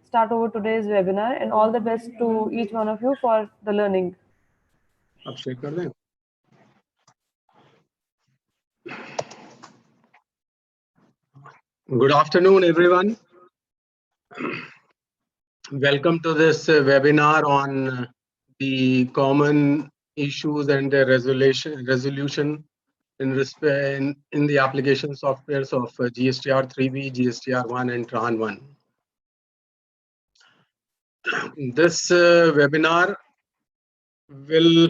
start over today's webinar, and all the best to each one of you for the learning. अब share कर दें. Good afternoon, everyone. Welcome to this webinar on the common issues and the resolution in the application softwares of GSTR 3B, GSTR 1, and TRAN 1. This webinar will,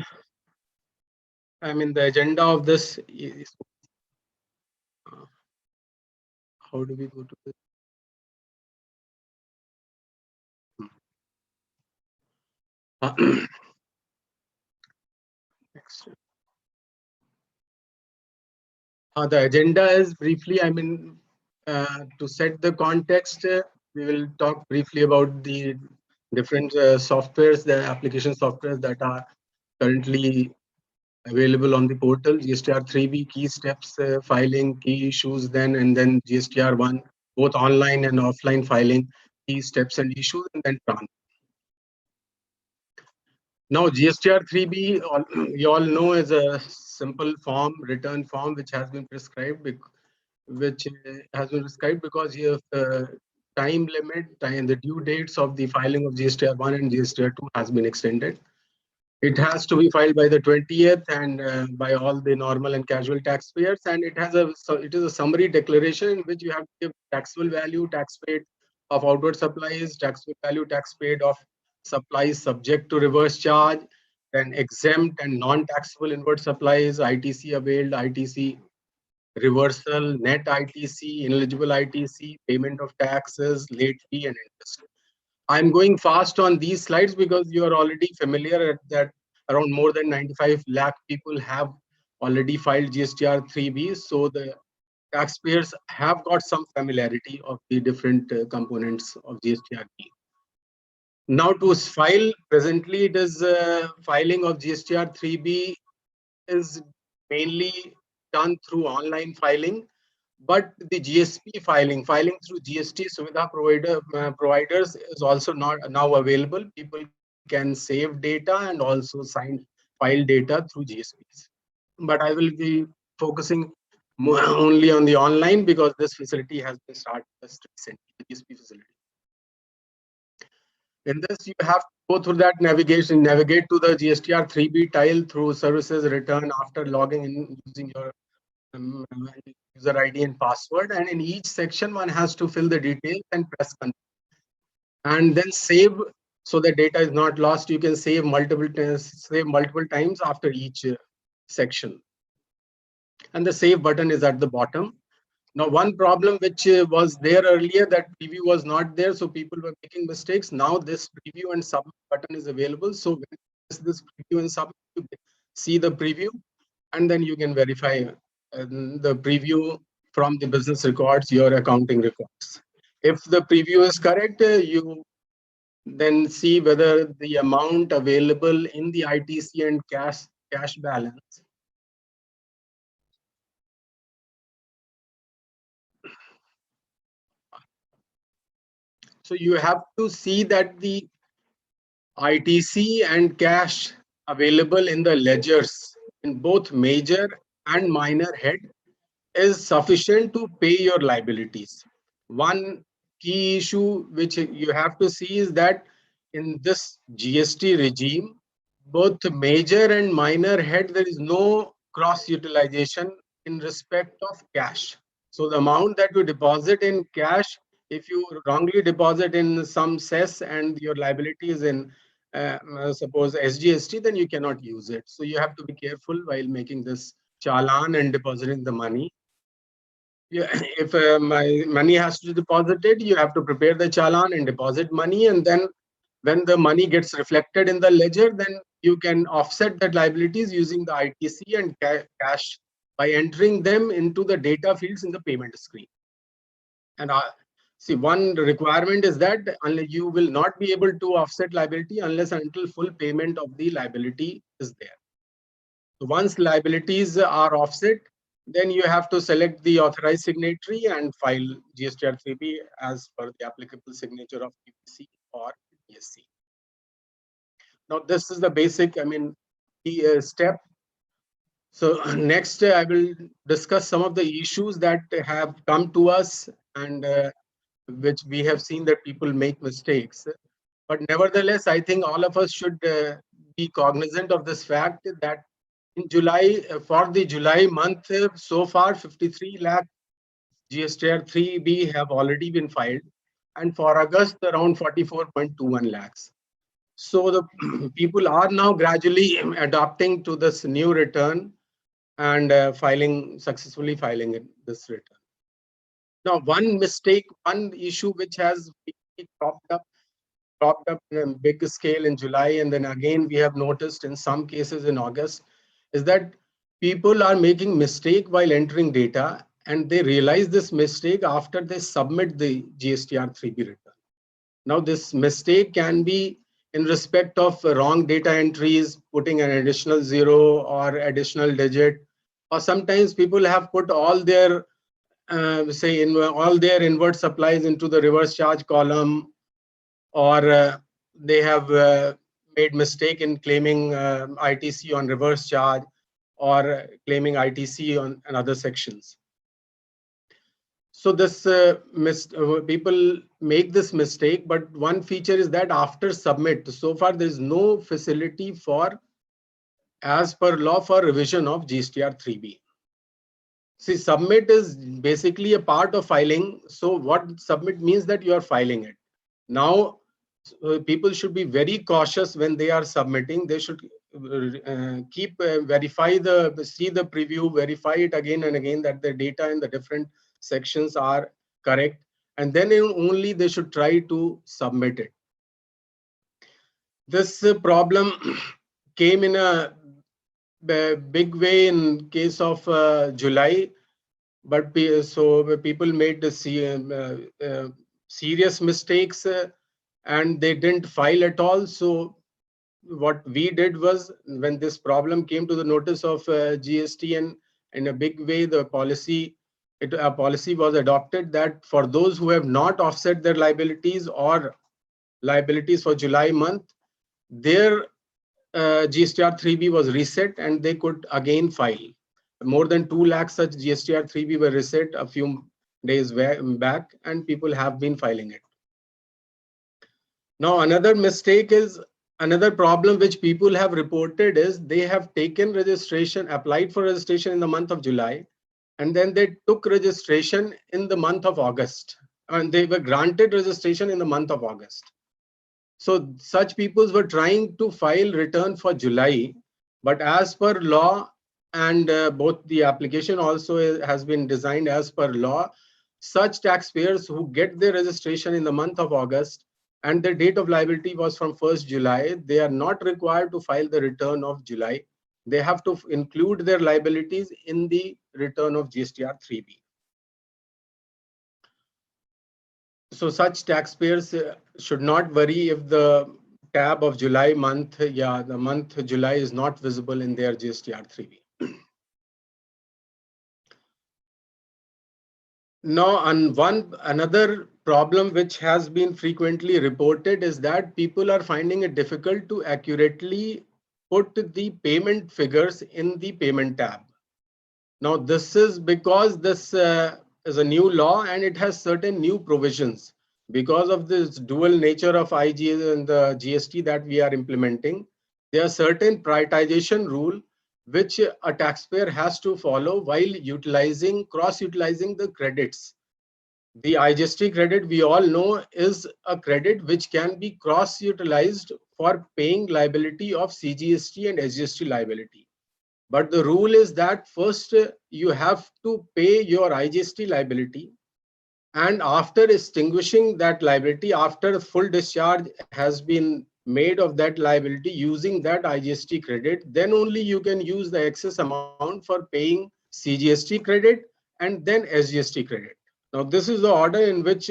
the agenda of this is, how do we go to this? Next. The agenda is briefly, to set the context, we will talk briefly about the different softwares, the application softwares that are currently available on the portal. GSTR 3B, key steps, filing, key issues, and then GSTR 1, both online and offline filing, key steps and issues, and then TRAN. Now, GSTR 3B, you all know, is a simple form, return form, which has been prescribed, because you have time limit, the due dates of the filing of GSTR 1 and GSTR 2 has been extended. It has to be filed by the 20th and by all the normal and casual taxpayers, and it is a summary declaration in which you have to give taxable value, tax paid of outward supplies, taxable value, tax paid of supplies subject to reverse charge, then exempt and non-taxable inward supplies, ITC availed, ITC reversal, net ITC, ineligible ITC, payment of taxes, late fee, and interest. I'm going fast on these slides because you are already familiar that around more than 95 lakh people have already filed GSTR 3B. So the taxpayers have got some familiarity of the different components of GSTR 3B. Now to file, presently it is filing of GSTR 3B is mainly done through online filing. But the GSP filing through GST Suvidha providers is also not now available. People can save data and also file data through GSPs. But I will be focusing only on the online because this facility has been started just recently, the GSP facility. In this, you have to go through that navigation, navigate to the GSTR 3B tile through services return after logging in using your user ID and password, and in each section one has to fill the details and press confirm, and then save so the data is not lost. You can save multiple times after each section, and the save button is at the bottom. Now, one problem which was there earlier, that preview was not there, so people were making mistakes. Now this preview and submit button is available, so when you press this preview and submit, you see the preview, and then you can verify the preview from the business records, your accounting records. If the preview is correct, you then see whether the amount available in the ITC and cash balance so you have to see that the ITC and cash available in the ledgers in both major and minor head is sufficient to pay your liabilities. One key issue which you have to see is that in this GST regime, both major and minor head, there is no cross utilization in respect of cash. So the amount that you deposit in cash, if you wrongly deposit in some cess and your liability is in suppose SGST, then you cannot use it. So you have to be careful while making this challan and depositing the money. Yeah, if my money has to be deposited, you have to prepare the challan and deposit money, and then when the money gets reflected in the ledger, then you can offset that liabilities using the ITC and cash by entering them into the data fields in the payment screen. And see, one requirement is that you will not be able to offset liability unless until full payment of the liability is there. So once liabilities are offset, Then you have to select the authorized signatory and file GSTR 3B as per the applicable signature of PPC or DSC. Now, this is the basic, I mean, the step. So next, I will discuss some of the issues that have come to us and which we have seen that people make mistakes. But nevertheless, I think all of us should be cognizant of this fact that in July, for the July month, so far 53 lakh GSTR 3B have already been filed, and for August around 44.21 lakhs. So the people are now gradually adapting to this new return and successfully filing this return. Now, one mistake, one issue which has cropped up in a big scale in July, and then again we have noticed in some cases in August, is that people are making mistake while entering data, and they realize this mistake after they submit the GSTR 3B return. Now, this mistake can be in respect of wrong data entries, putting an additional zero or additional digit, or sometimes people have put all their all their inward supplies into the reverse charge column, or they have made mistake in claiming ITC on reverse charge or claiming ITC on other sections. So this people make this mistake, but one feature is that after submit, so far there is no facility for, as per law, for revision of GSTR 3B. See, submit is basically a part of filing. So what submit means that you are filing it. Now, people should be very cautious when they are submitting. They should see the preview, verify it again and again that the data in the different sections are correct, and then only they should try to submit it. This problem came in a big way in case of July, but so people made the serious mistakes and they didn't file at all. So what we did was, when this problem came to the notice of GST, and in a big way a policy was adopted that for those who have not offset their liabilities or liabilities for July month, their GSTR 3B was reset and they could again file. More than 2 lakh such GSTR 3B were reset a few days back, and people have been filing it. Now, another problem which people have reported is they have taken registration, applied for registration in the month of July, and then they took registration in the month of August, and they were granted registration in the month of August. So such people were trying to file return for July, but as per law, and both the application also has been designed as per law, such taxpayers who get their registration in the month of August and the date of liability was from 1st July, they are not required to file the return of July. They have to include their liabilities in the return of GSTR 3B. So such taxpayers should not worry if the tab of July month, the month July is not visible in their GSTR 3B. Now, another problem which has been frequently reported is that people are finding it difficult to accurately put the payment figures in the payment tab. Now, this is because this is a new law and it has certain new provisions. Because of this dual nature of IGS and the GST that we are implementing, there are certain prioritization rule which a taxpayer has to follow while cross-utilizing the credits. The IGST credit, we all know, is a credit which can be cross-utilized for paying liability of CGST and SGST liability. But the rule is that first you have to pay your IGST liability, and after extinguishing that liability, after full discharge has been made of that liability using that IGST credit, then only you can use the excess amount for paying CGST credit and then SGST credit. Now, this is the order in which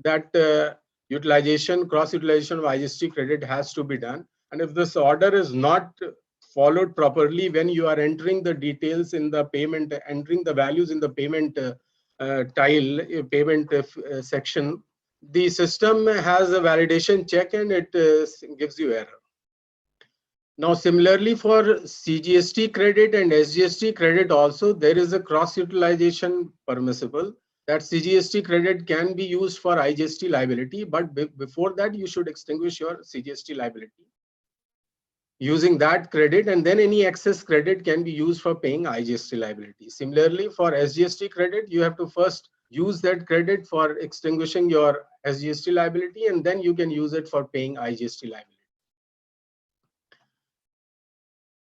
that cross-utilization of IGST credit has to be done. And if this order is not followed properly when you are entering the details in the payment, entering the values in the payment payment section, the system has a validation check and it gives you error. Now, similarly for CGST credit and SGST credit also, there is a cross utilization permissible, that CGST credit can be used for IGST liability, but before that you should extinguish your CGST liability using that credit, and then any excess credit can be used for paying IGST liability. Similarly for SGST credit, you have to first use that credit for extinguishing your SGST liability, and then you can use it for paying IGST liability.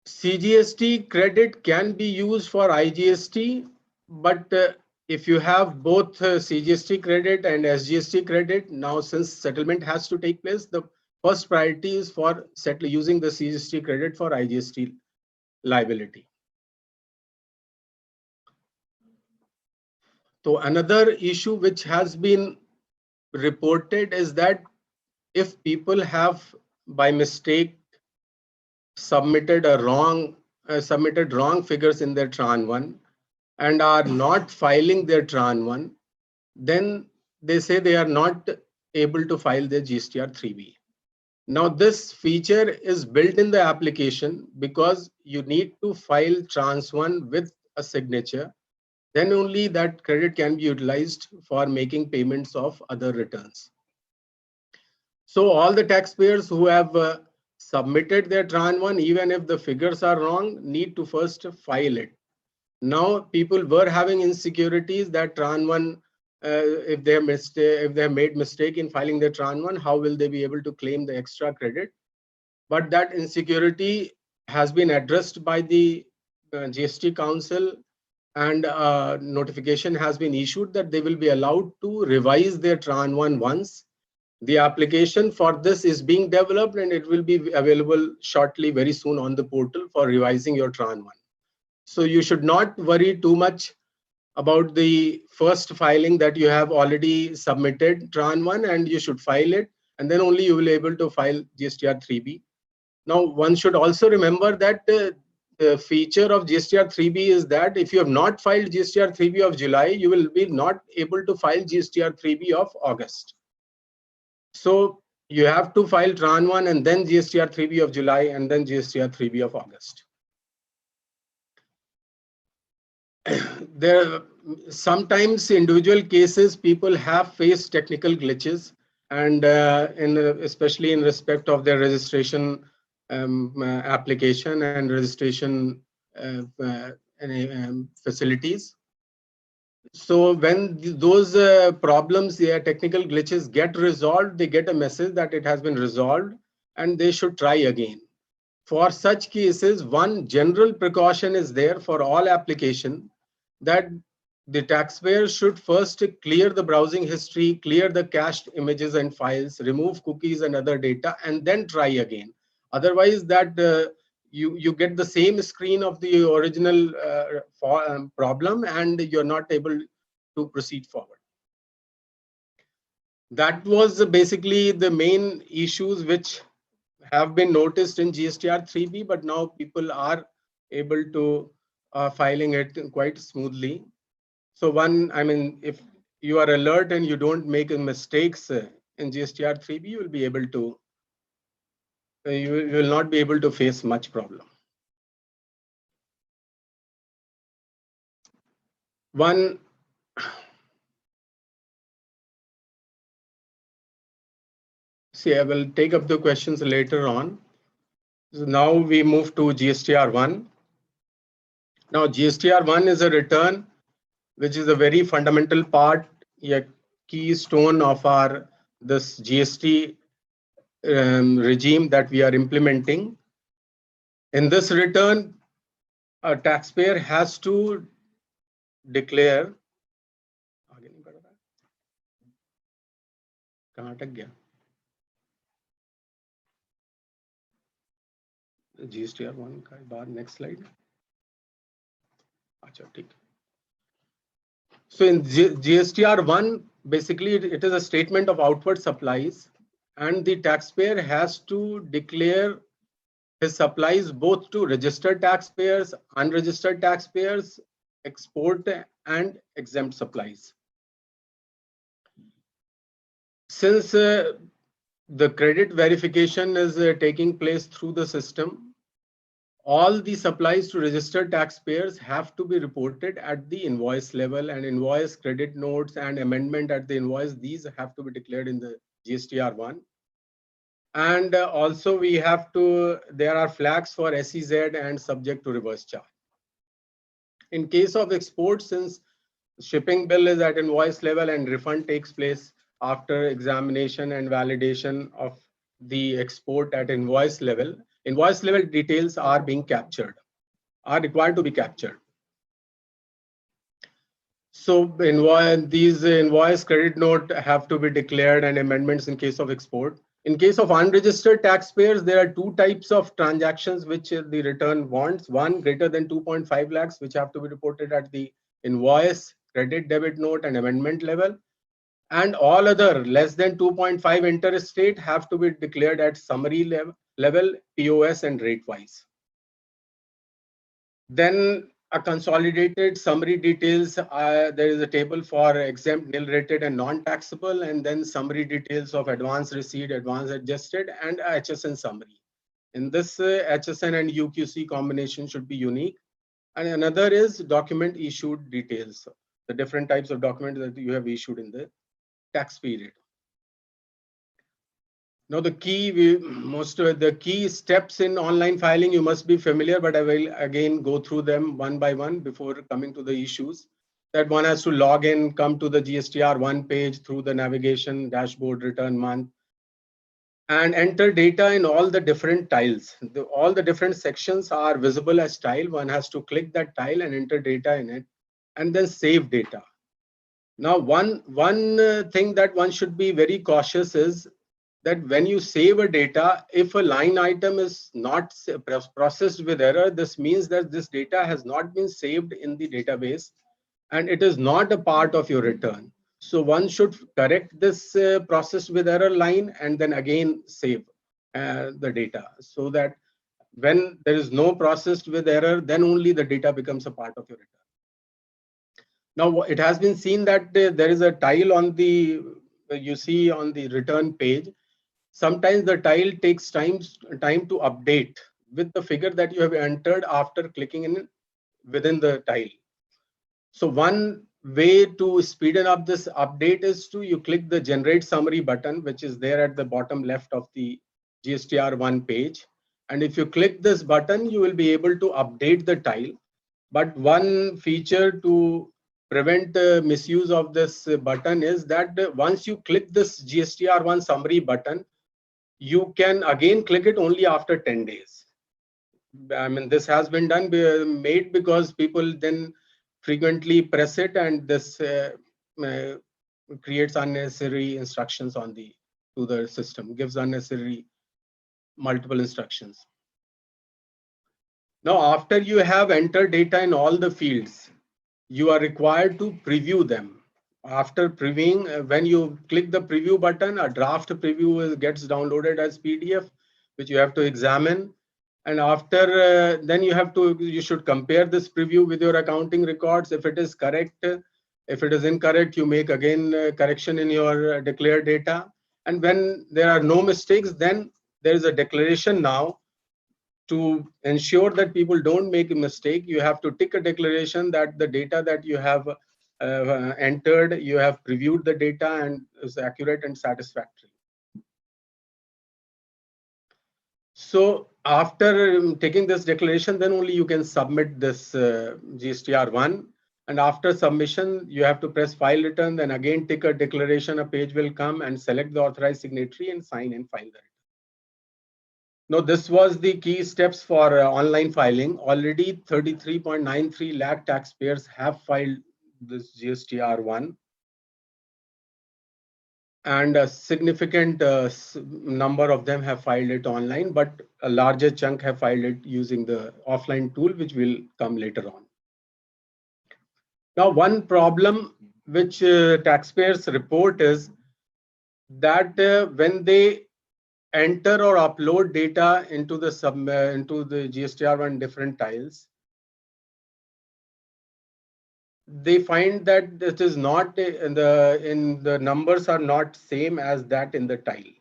CGST credit can be used for IGST, but if you have both CGST credit and SGST credit, now since settlement has to take place, the first priority is for using the CGST credit for IGST liability. So another issue which has been reported is that if people have by mistake submitted wrong figures in their Tran 1 and are not filing their Tran 1, then they say they are not able to file their GSTR 3B. Now this feature is built in the application because you need to file Trans 1 with a signature, then only that credit can be utilized for making payments of other returns. So all the taxpayers who have submitted their Tran 1, even if the figures are wrong, need to first file it. Now people were having insecurities that Tran 1, if they have made mistake in filing their Tran 1, how will they be able to claim the extra credit? But that insecurity has been addressed by the GST Council, and notification has been issued that they will be allowed to revise their Tran 1 once. The application for this is being developed and it will be available shortly, very soon on the portal for revising your Tran 1. So you should not worry too much about the first filing that you have already submitted Tran 1, and you should file it, and then only you will be able to file GSTR 3B. Now, one should also remember that the feature of GSTR 3B is that if you have not filed GSTR 3B of July, you will be not able to file GSTR 3B of August. So you have to file Tran 1 and then GSTR 3B of July and then GSTR 3B of August. There sometimes individual cases people have faced technical glitches, and especially in respect of their registration application and registration facilities. So when those problems, technical glitches get resolved, they get a message that it has been resolved and they should try again. For such cases, one general precaution is there for all application, that the taxpayer should first clear the browsing history, clear the cached images and files, remove cookies and other data, and then try again. Otherwise, that you get the same screen of the original problem and you're not able to proceed forward. That was basically the main issues which have been noticed in GSTR 3B, but now people are able to filing it quite smoothly. So if you are alert and you don't make mistakes in GSTR 3B, you will be able to, you will not be able to face much problem. I will take up the questions later on. So now we move to GSTR 1. Now GSTR 1 is a return which is a very fundamental part, a keystone of this GST regime that we are implementing. In this return, a taxpayer has to declare. GSTR 1 का बाद next slide. अच्छा ठीक. So in GSTR 1, basically it is a statement of outward supplies, and the taxpayer has to declare his supplies both to registered taxpayers, unregistered taxpayers, export and exempt supplies. Since the credit verification is taking place through the system, all the supplies to registered taxpayers have to be reported at the invoice level, and invoice, credit notes and amendment at the invoice, these have to be declared in the GSTR1. And also we have to, there are flags for SEZ and subject to reverse charge. In case of export, since shipping bill is at invoice level and refund takes place after examination and validation of the export at invoice level details are being captured, are required to be captured. So these invoice, credit note have to be declared and amendments in case of export. In case of unregistered taxpayers, there are two types of transactions which the return wants. One, greater than 2.5 lakhs, which have to be reported at the invoice, credit, debit note and amendment level. And all other less than 2.5 interstate have to be declared at summary level, POS and rate wise. Then a consolidated summary details, there is a table for exempt, nil rated and non-taxable, and then summary details of advance receipt, advance adjusted and HSN summary. In this HSN and UQC combination should be unique. And another is document issued details, the different types of documents that you have issued in the tax period. Now the key steps in online filing you must be familiar, but I will again go through them one by one before coming to the issues. That one has to log in, come to the GSTR1 page through the navigation dashboard, return month, and enter data in all the different tiles. All the different sections are visible as tile. One has to click that tile and enter data in it, and then save data. Now one thing that one should be very cautious is that when you save a data, if a line item is not processed with error, this means that this data has not been saved in the database and it is not a part of your return. So one should correct this processed with error line and then again save the data, so that when there is no processed with error, then only the data becomes a part of your return. Now it has been seen that there is a tile on the, you see on the return page. Sometimes the tile takes time to update with the figure that you have entered after clicking in within the tile. So one way to speeden up this update is to you click the generate summary button, which is there at the bottom left of the GSTR1 page. And if you click this button, you will be able to update the tile. But one feature to prevent misuse of this button is that once you click this GSTR1 summary button, you can again click it only after 10 days. I mean, this has been made because people then frequently press it, and this creates unnecessary instructions to the system, gives unnecessary multiple instructions. Now, after you have entered data in all the fields, you are required to preview them. After previewing, when you click the preview button, a draft preview gets downloaded as PDF, which you have to examine. And after then you should compare this preview with your accounting records. If it is correct, if it is incorrect, you make again correction in your declared data. And when there are no mistakes, then there is a declaration now. To ensure that people don't make a mistake, you have to tick a declaration that the data that you have entered, you have previewed the data and is accurate and satisfactory. So after taking this declaration, then only you can submit this GSTR1. And after submission, you have to press file return, then again tick a declaration, a page will come and select the authorized signatory and sign and file the return. Now, this was the key steps for online filing. Already 33.93 lakh taxpayers have filed this GSTR1. And a significant number of them have filed it online, but a larger chunk have filed it using the offline tool, which will come later on. Now, one problem which taxpayers report is that when they enter or upload data into the GSTR1 different tiles, they find that it is not in the numbers are not same as that in the tile.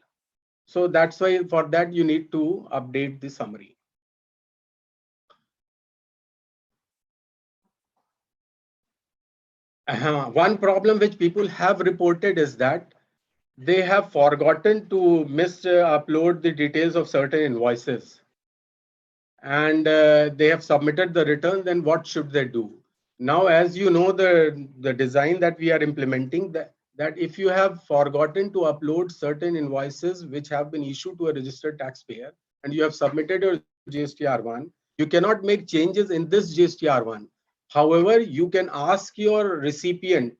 So that's why for that you need to update the summary. One problem which people have reported is that they have forgotten to upload the details of certain invoices, and they have submitted the return. Then what should they do? Now, as you know, the design that we are implementing, that if you have forgotten to upload certain invoices which have been issued to a registered taxpayer and you have submitted your GSTR1, you cannot make changes in this GSTR1. However, you can ask your recipient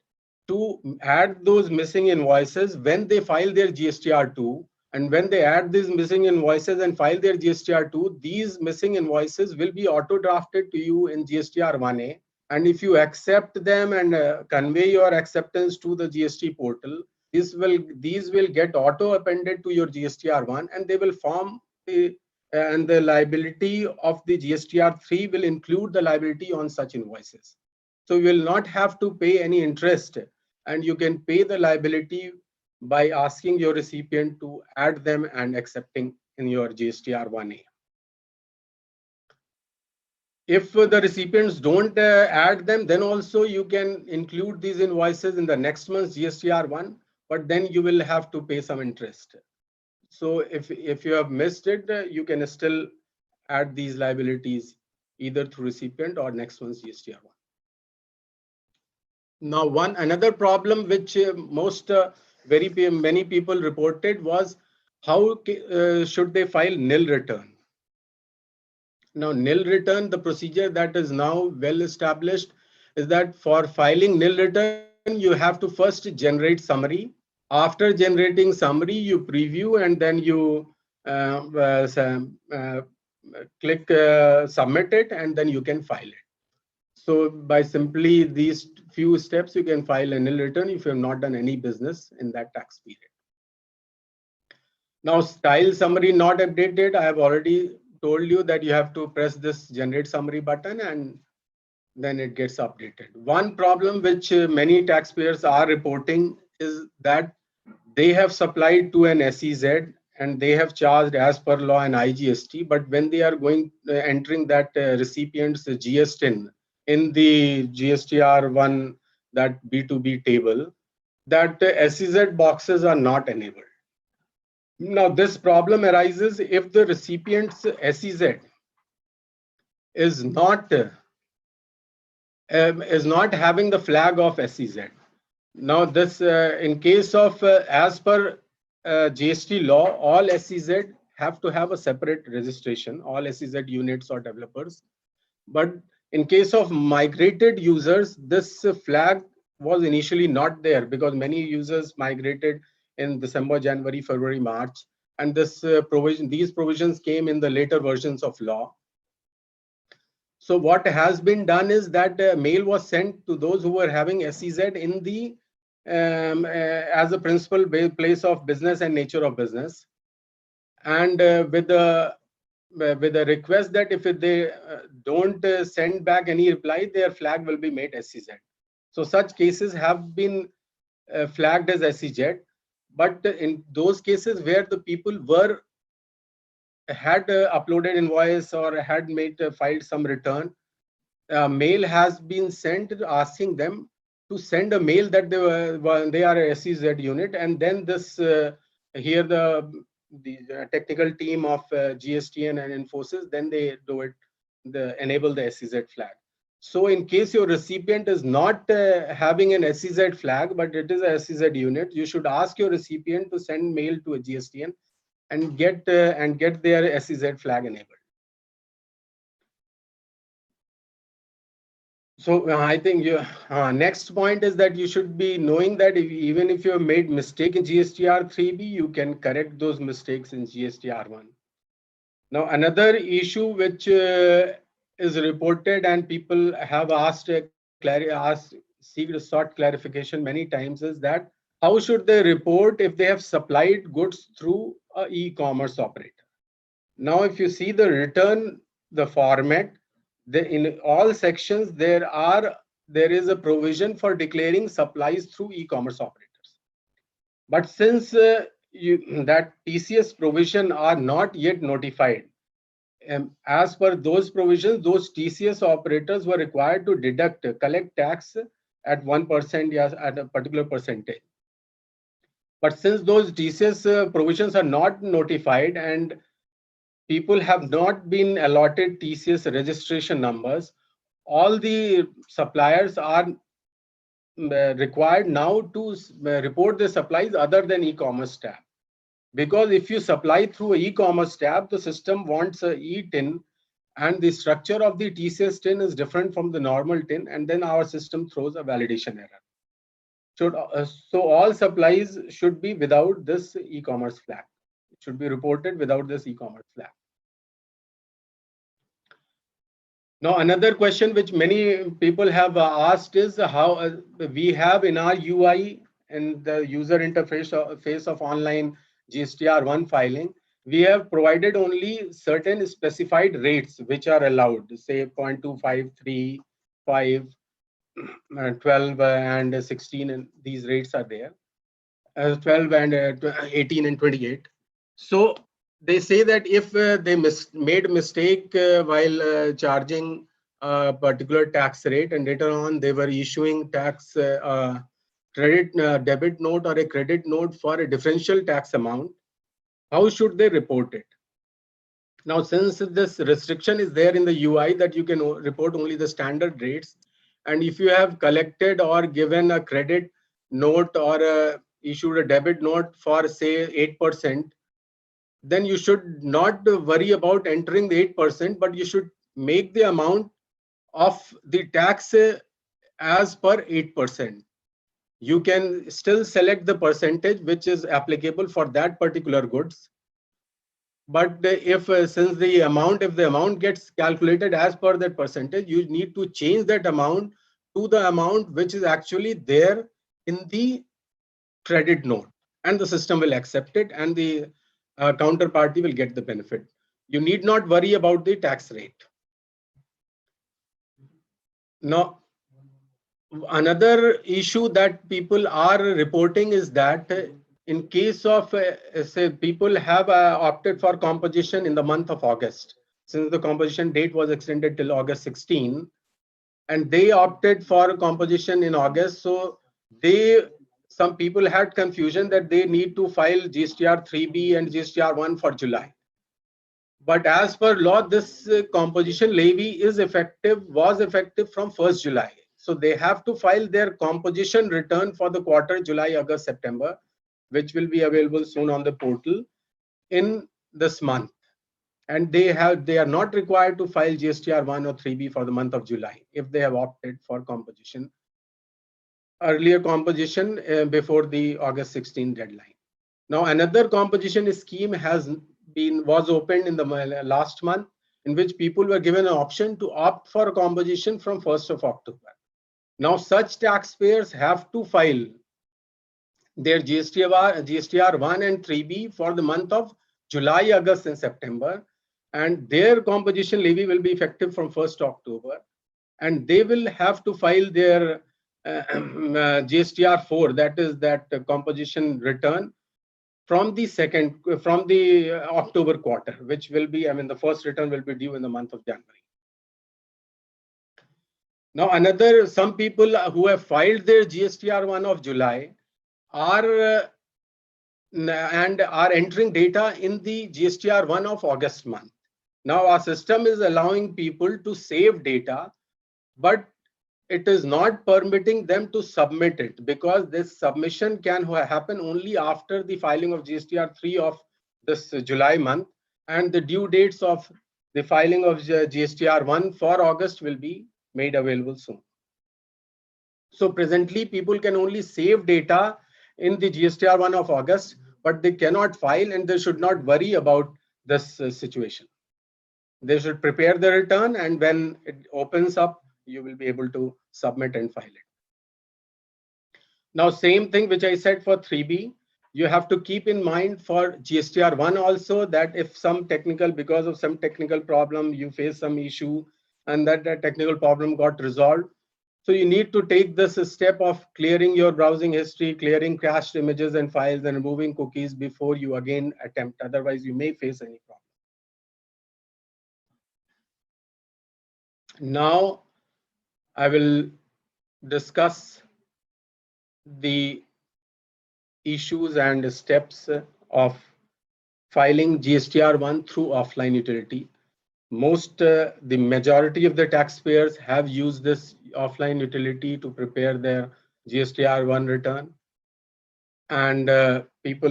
to add those missing invoices when they file their GSTR2. And when they add these missing invoices and file their GSTR2, these missing invoices will be auto drafted to you in GSTR1A. And if you accept them and convey your acceptance to the GST portal, these will get auto appended to your GSTR1, and they will form and the liability of the GSTR3 will include the liability on such invoices. So you will not have to pay any interest, and you can pay the liability by asking your recipient to add them and accepting in your GSTR1A. If the recipients don't add them, then also you can include these invoices in the next month's GSTR1, but then you will have to pay some interest. So if you have missed it, you can still add these liabilities either through recipient or next month's GSTR1. Now, another problem which many people reported was how should they file nil return. Now, nil return, the procedure that is now well established is that for filing nil return, you have to first generate summary. After generating summary, you preview and then you click submit it, and then you can file it. So by simply these few steps, you can file a nil return if you have not done any business in that tax period. Now, style summary not updated. I have already told you that you have to press this generate summary button and then it gets updated. One problem which many taxpayers are reporting is that they have supplied to an SEZ and they have charged as per law an IGST, but when they are entering that recipient's GSTIN in the GSTR1, that B2B table, that SEZ boxes are not enabled. Now, this problem arises if the recipient's SEZ is not having the flag of SEZ. Now, this in case of as per GST law, all SEZ have to have a separate registration, all SEZ units or developers. But in case of migrated users, this flag was initially not there because many users migrated in December, January, February, March, and these provisions came in the later versions of law. So what has been done is that mail was sent to those who were having SEZ in the as a principal place of business and nature of business, and with the request that if they don't send back any reply, their flag will be made SEZ. So such cases have been flagged as SEZ, but in those cases where the people had uploaded invoice or had filed some return, mail has been sent asking them to send a mail that they are a SEZ unit, and then this here the technical team of GSTN and Infosys, then they do it, enable the SEZ flag. So in case your recipient is not having an SEZ flag, but it is a SEZ unit, you should ask your recipient to send mail to a GSTN and get their SEZ flag enabled. So I think next point is that you should be knowing that even if you have made mistake in GSTR3B, you can correct those mistakes in GSTR1. Now, another issue which is reported and people have sought clarification many times is that how should they report if they have supplied goods through a e-commerce operator. Now, if you see the return, the format, in all sections, there is a provision for declaring supplies through e-commerce operators. But since that TCS provision are not yet notified, as per those provisions, those TCS operators were required to collect tax at 1%, yes, at a particular percentage. But since those TCS provisions are not notified and people have not been allotted TCS registration numbers, all the suppliers are required now to report the supplies other than e-commerce tab. Because if you supply through e-commerce tab, the system wants a e-tin, and the structure of the TCS tin is different from the normal tin, and then our system throws a validation error. So all supplies should be without this e-commerce flag. It should be reported without this e-commerce flag. Now, another question which many people have asked is how we have in our UI and the user interface of online GSTR1 filing, we have provided only certain specified rates which are allowed, say 0.25, 3, 5, 12 and 16, and these rates are there, 12 and 18 and 28. So they say that if they made a mistake while charging a particular tax rate, and later on they were issuing tax credit debit note or a credit note for a differential tax amount, how should they report it? Now, since this restriction is there in the UI that you can report only the standard rates, and if you have collected or given a credit note or issued a debit note for say 8%, then you should not worry about entering the 8%, but you should make the amount of the tax as per 8%. You can still select the percentage which is applicable for that particular goods. But if since the amount gets calculated as per that percentage, you need to change that amount to the amount which is actually there in the credit note, and the system will accept it, and the counterparty will get the benefit. You need not worry about the tax rate. Now, another issue that people are reporting is that in case of say people have opted for composition in the month of August, since the composition date was extended till August 16, and they opted for composition in August, so some people had confusion that they need to file GSTR 3B and GSTR 1 for July. But as per law, this composition levy was effective from 1st July. So they have to file their composition return for the quarter July, August, September, which will be available soon on the portal in this month. And they are not required to file GSTR 1 or 3B for the month of July if they have opted for composition, earlier composition before the August 16 deadline. Now, another composition scheme was opened in the last month, in which people were given an option to opt for a composition from 1st of October. Now, such taxpayers have to file their GSTR 1 and 3B for the month of July, August, and September, and their composition levy will be effective from 1st October, and they will have to file their GSTR 4, that is that composition return, from the October quarter, which will be, the first return will be due in the month of January. Now, some people who have filed their GSTR 1 of July are entering data in the GSTR 1 of August month. Now, our system is allowing people to save data, but it is not permitting them to submit it, because this submission can happen only after the filing of GSTR 3 of this July month, and the due dates of the filing of GSTR 1 for August will be made available soon. So presently, people can only save data in the GSTR 1 of August, but they cannot file, and they should not worry about this situation. They should prepare the return, and when it opens up, you will be able to submit and file it. Now, same thing which I said for 3B. You have to keep in mind for GSTR1 also that if because of some technical problem, you face some issue and that technical problem got resolved. So you need to take this step of clearing your browsing history, clearing cached images and files and removing cookies before you again attempt. Otherwise, you may face any problem. Now, I will discuss the issues and steps of filing GSTR1 through offline utility. The majority of the taxpayers have used this offline utility to prepare their GSTR1 return. And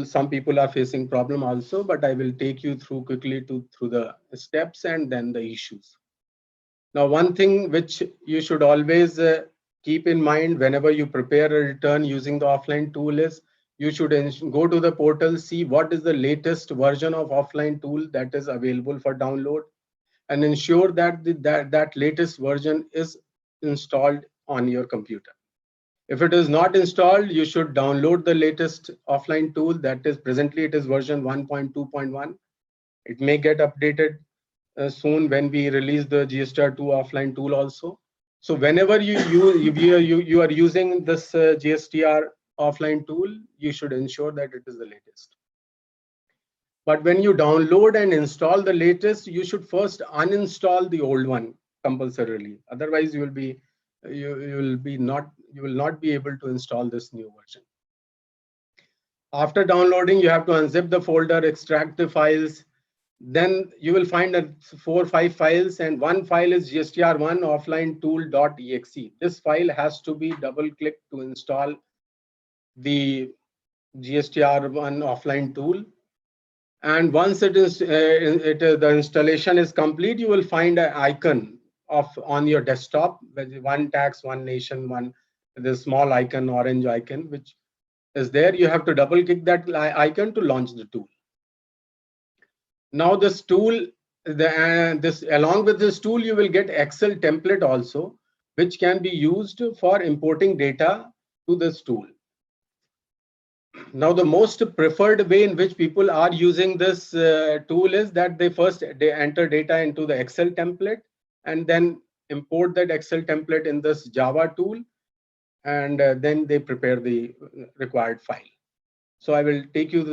some people are facing problem also, but I will take you through quickly through the steps and then the issues. Now, one thing which you should always keep in mind whenever you prepare a return using the offline tool is you should go to the portal, see what is the latest version of offline tool that is available for download, and ensure that that latest version is installed on your computer. If it is not installed, you should download the latest offline tool. That is presently it is version 1.2.1. It may get updated soon when we release the GSTR2 offline tool also. So whenever you are using this GSTR offline tool, you should ensure that it is the latest. But when you download and install the latest, you should first uninstall the old one compulsorily. Otherwise, you will not be able to install this new version. After downloading, you have to unzip the folder, extract the files. Then you will find 4 or 5 files, and one file is GSTR1 offline tool.exe. This file has to be double-clicked to install the GSTR1 offline tool. And once the installation is complete, you will find an icon on your desktop, one tax, one nation, the small icon, orange icon, which is there. You have to double click that icon to launch the tool. Now this tool, along with this tool, you will get Excel template also, which can be used for importing data to this tool. Now, the most preferred way in which people are using this tool is that they enter data into the Excel template and then import that Excel template in this Java tool, and then they prepare the required file. So I will take you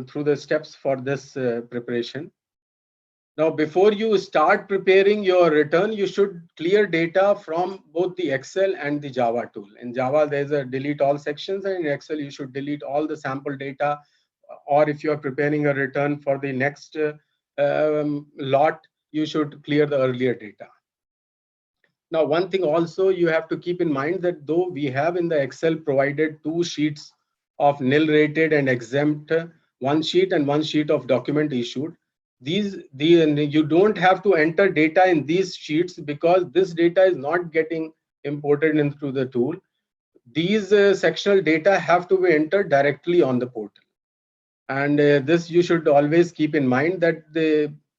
through the steps for this preparation. Now, before you start preparing your return, you should clear data from both the Excel and the Java tool. In Java, there's a delete all sections, and in Excel, you should delete all the sample data. Or if you are preparing a return for the next lot, you should clear the earlier data. Now, one thing also you have to keep in mind that though we have in the Excel provided 2 sheets of nil rated and exempt, one sheet and one sheet of document issued, you don't have to enter data in these sheets because this data is not getting imported into the tool. These sectional data have to be entered directly on the portal. And this you should always keep in mind that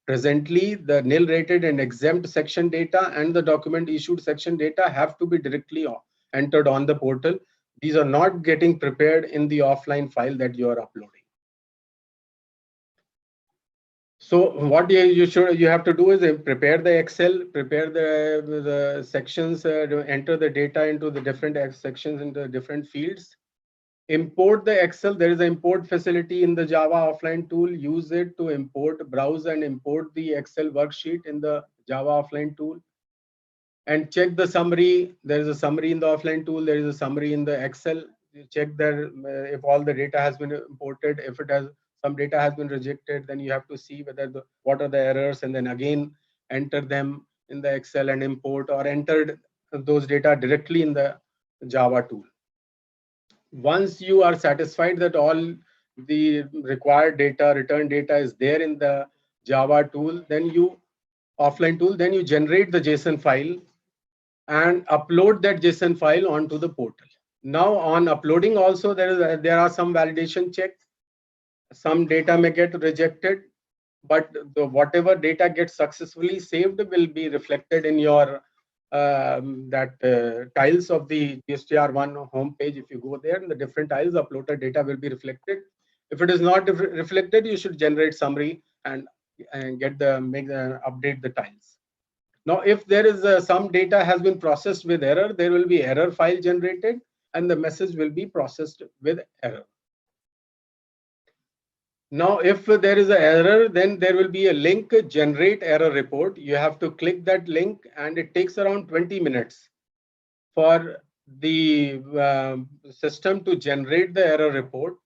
presently the nil rated and exempt section data and the document issued section data have to be directly entered on the portal. These are not getting prepared in the offline file that you are uploading. So what you have to do is prepare the Excel, prepare the sections, enter the data into the different sections into the different fields. Import the Excel. There is an import facility in the Java offline tool. Use it to browse and import the Excel worksheet in the Java offline tool. And check the summary. There is a summary in the offline tool. There is a summary in the Excel. You check that if all the data has been imported. If some data has been rejected, then you have to see what are the errors, and then again enter them in the Excel and import, or entered those data directly in the Java tool. Once you are satisfied that all the required data, return data is there in the Java tool, then you generate the JSON file and upload that JSON file onto the portal. Now on uploading also, there are some validation checks. Some data may get rejected, but whatever data gets successfully saved will be reflected in your tiles of the GSTR1 homepage. If you go there, and the different tiles, uploaded data will be reflected, If it is not reflected, you should generate summary and update the tiles. Now, if there is some data has been processed with error, there will be error file generated and the message will be processed with error. Now, if there is an error, then there will be a link, generate error report. You have to click that link and it takes around 20 minutes for the system to generate the error report.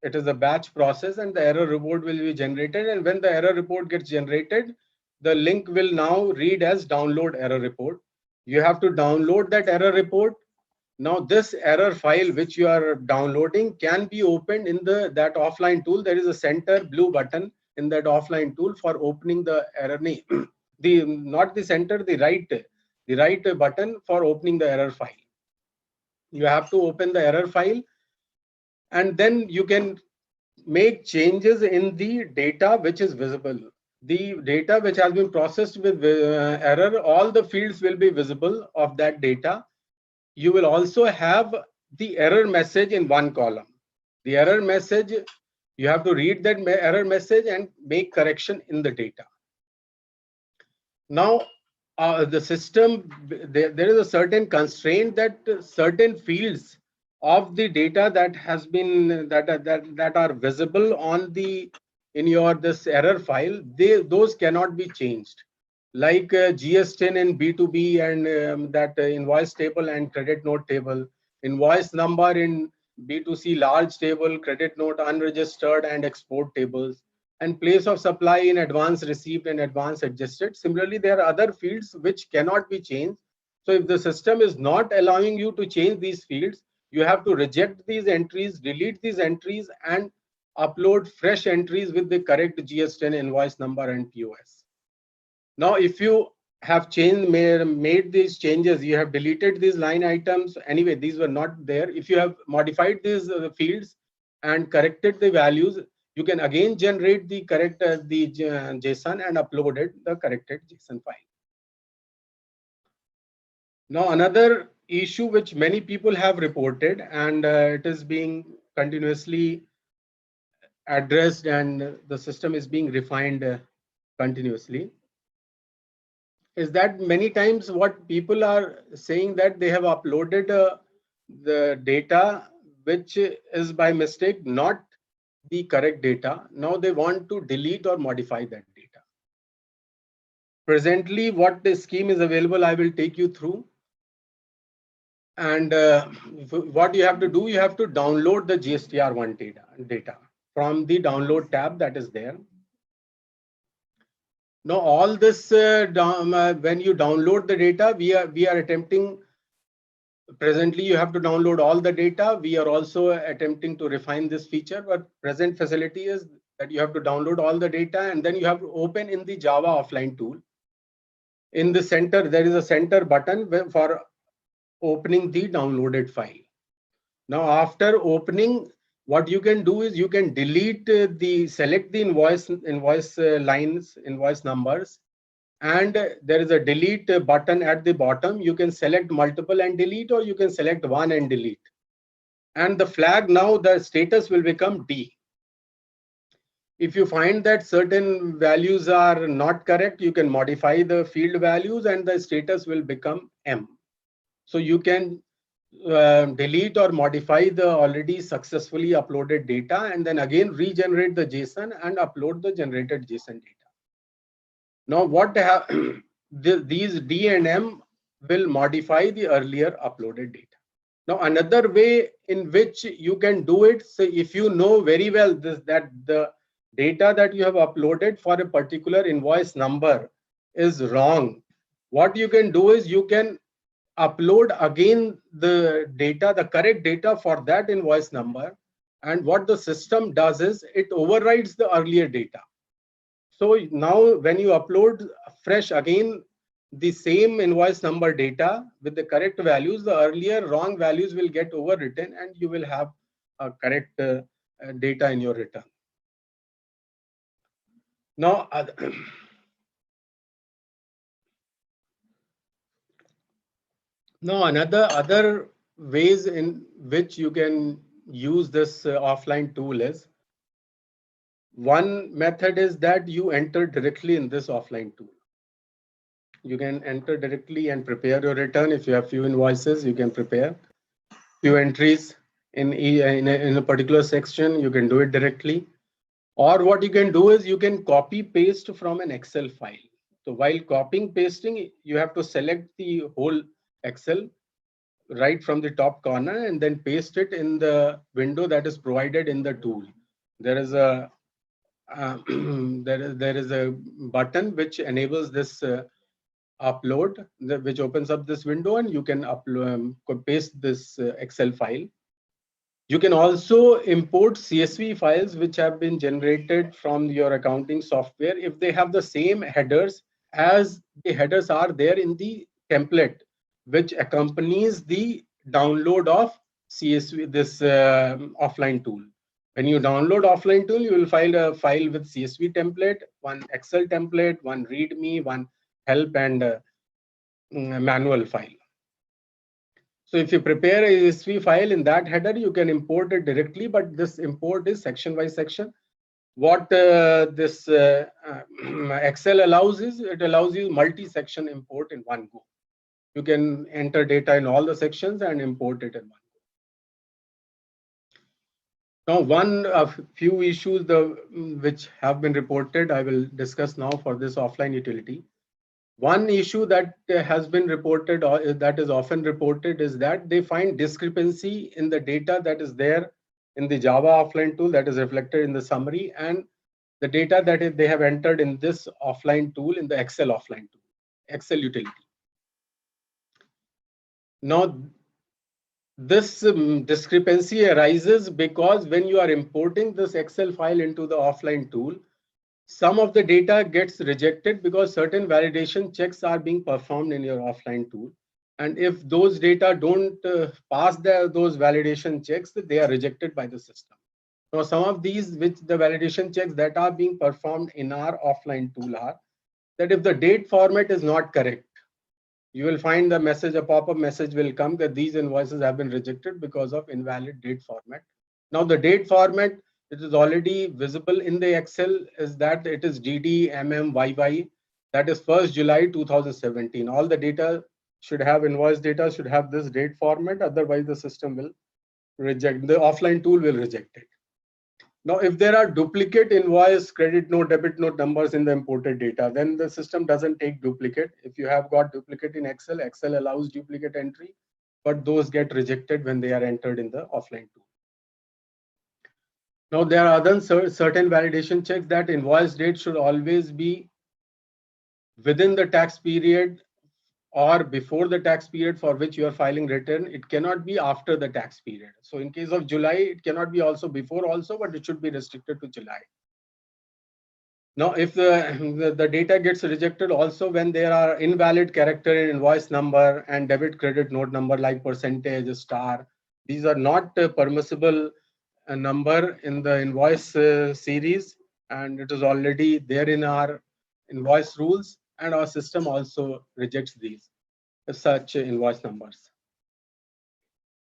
It is a batch process and the error report will be generated. And when the error report gets generated, the link will now read as download error report. You have to download that error report. Now this error file which you are downloading can be opened in that offline tool. There is a center blue button in that offline tool for opening the error name. Not the center, the right button for opening the error file. You have to open the error file and then you can make changes in the data which is visible. The data which has been processed with error, all the fields will be visible of that data. You will also have the error message in one column. The error message, you have to read that error message and make correction in the data. Now, the system, there is a certain constraint that certain fields of the data that has been that are visible on in your this error file, those cannot be changed, like GS10 in B2B and that invoice table and credit note table, invoice number in B2C large table, credit note unregistered and export tables, and place of supply in advance received and advance adjusted. Similarly, there are other fields which cannot be changed. So if the system is not allowing you to change these fields, you have to reject these entries, delete these entries, and upload fresh entries with the correct GS10 invoice number and POS. Now, if you have made these changes, you have deleted these line items. Anyway, these were not there. If you have modified these fields and corrected the values, you can again generate the correct JSON and upload it, the corrected JSON file. Now, another issue which many people have reported, and it is being continuously addressed and the system is being refined continuously, is that many times what people are saying that they have uploaded the data which is by mistake not the correct data. Now they want to delete or modify that data. Presently, what the scheme is available, I will take you through. And what you have to do, you have to download the GSTR1 data from the download tab that is there. Now, all this, when you download the data, we are attempting, presently you have to download all the data. We are also attempting to refine this feature, but present facility is that you have to download all the data and then you have to open in the Java offline tool. In the center, there is a center button for opening the downloaded file. Now, after opening, what you can do is you can delete select the invoice lines, invoice numbers, and there is a delete button at the bottom. You can select multiple and delete, or you can select one and delete. And the flag, now the status will become D. If you find that certain values are not correct, you can modify the field values and the status will become M. So you can delete or modify the already successfully uploaded data and then again regenerate the JSON and upload the generated JSON data. Now what these D and M will modify the earlier uploaded data. Now another way in which you can do it, so if you know very well that the data that you have uploaded for a particular invoice number is wrong, what you can do is you can upload again the data, the correct data for that invoice number. And what the system does is it overrides the earlier data. So now when you upload fresh again the same invoice number data with the correct values, the earlier wrong values will get overwritten and you will have a correct data in your return. Now, other ways in which you can use this offline tool is One method is that you enter directly in this offline tool. You can enter directly and prepare your return. If you have few invoices, you can prepare few entries in a particular section. You can do it directly. Or what you can do is you can copy paste from an Excel file. So while copying pasting, you have to select the whole Excel right from the top corner and then paste it in the window that is provided in the tool. There is a there is a button which enables this upload, which opens up this window, and you can upload paste this Excel file. You can also import CSV files which have been generated from your accounting software if they have the same headers as the headers are there in the template which accompanies the download of CSV, this offline tool. When you download offline tool, you will find a file with CSV template, one Excel template, one README, one help, and manual file. So if you prepare a CSV file in that header, you can import it directly, but this import is section by section. What this Excel allows is, it allows you multi-section import in one go. You can enter data in all the sections and import it in one go. Now, one of few issues which have been reported, I will discuss now for this offline utility. One issue that has been reported, or that is often reported, is that they find discrepancy in the data that is there in the Java offline tool that is reflected in the summary, and the data that they have entered in this offline tool in the Excel offline tool, Excel utility. Now, this discrepancy arises because when you are importing this Excel file into the offline tool, some of the data gets rejected because certain validation checks are being performed in your offline tool. And if those data don't pass those validation checks, they are rejected by the system. Now, some of these which the validation checks that are being performed in our offline tool are that if the date format is not correct, you will find the message, a pop-up message will come that these invoices have been rejected because of invalid date format. Now, the date format, it is already visible in the Excel, is that it is DDMMYY, that is 1st July 2017. All the data should have, invoice data should have this date format, otherwise the system will reject, the offline tool will reject it. Now, if there are duplicate invoice, credit note, debit note numbers in the imported data, then the system doesn't take duplicate. If you have got duplicate in Excel, Excel allows duplicate entry, but those get rejected when they are entered in the offline tool. Now, there are other certain validation checks that invoice date should always be within the tax period or before the tax period for which you are filing return. It cannot be after the tax period. So in case of July, it cannot be also before also, but it should be restricted to July. Now, if the data gets rejected also when there are invalid character in invoice number and debit credit note number like percentage, star, these are not permissible number in the invoice series, and it is already there in our invoice rules, and our system also rejects these such invoice numbers.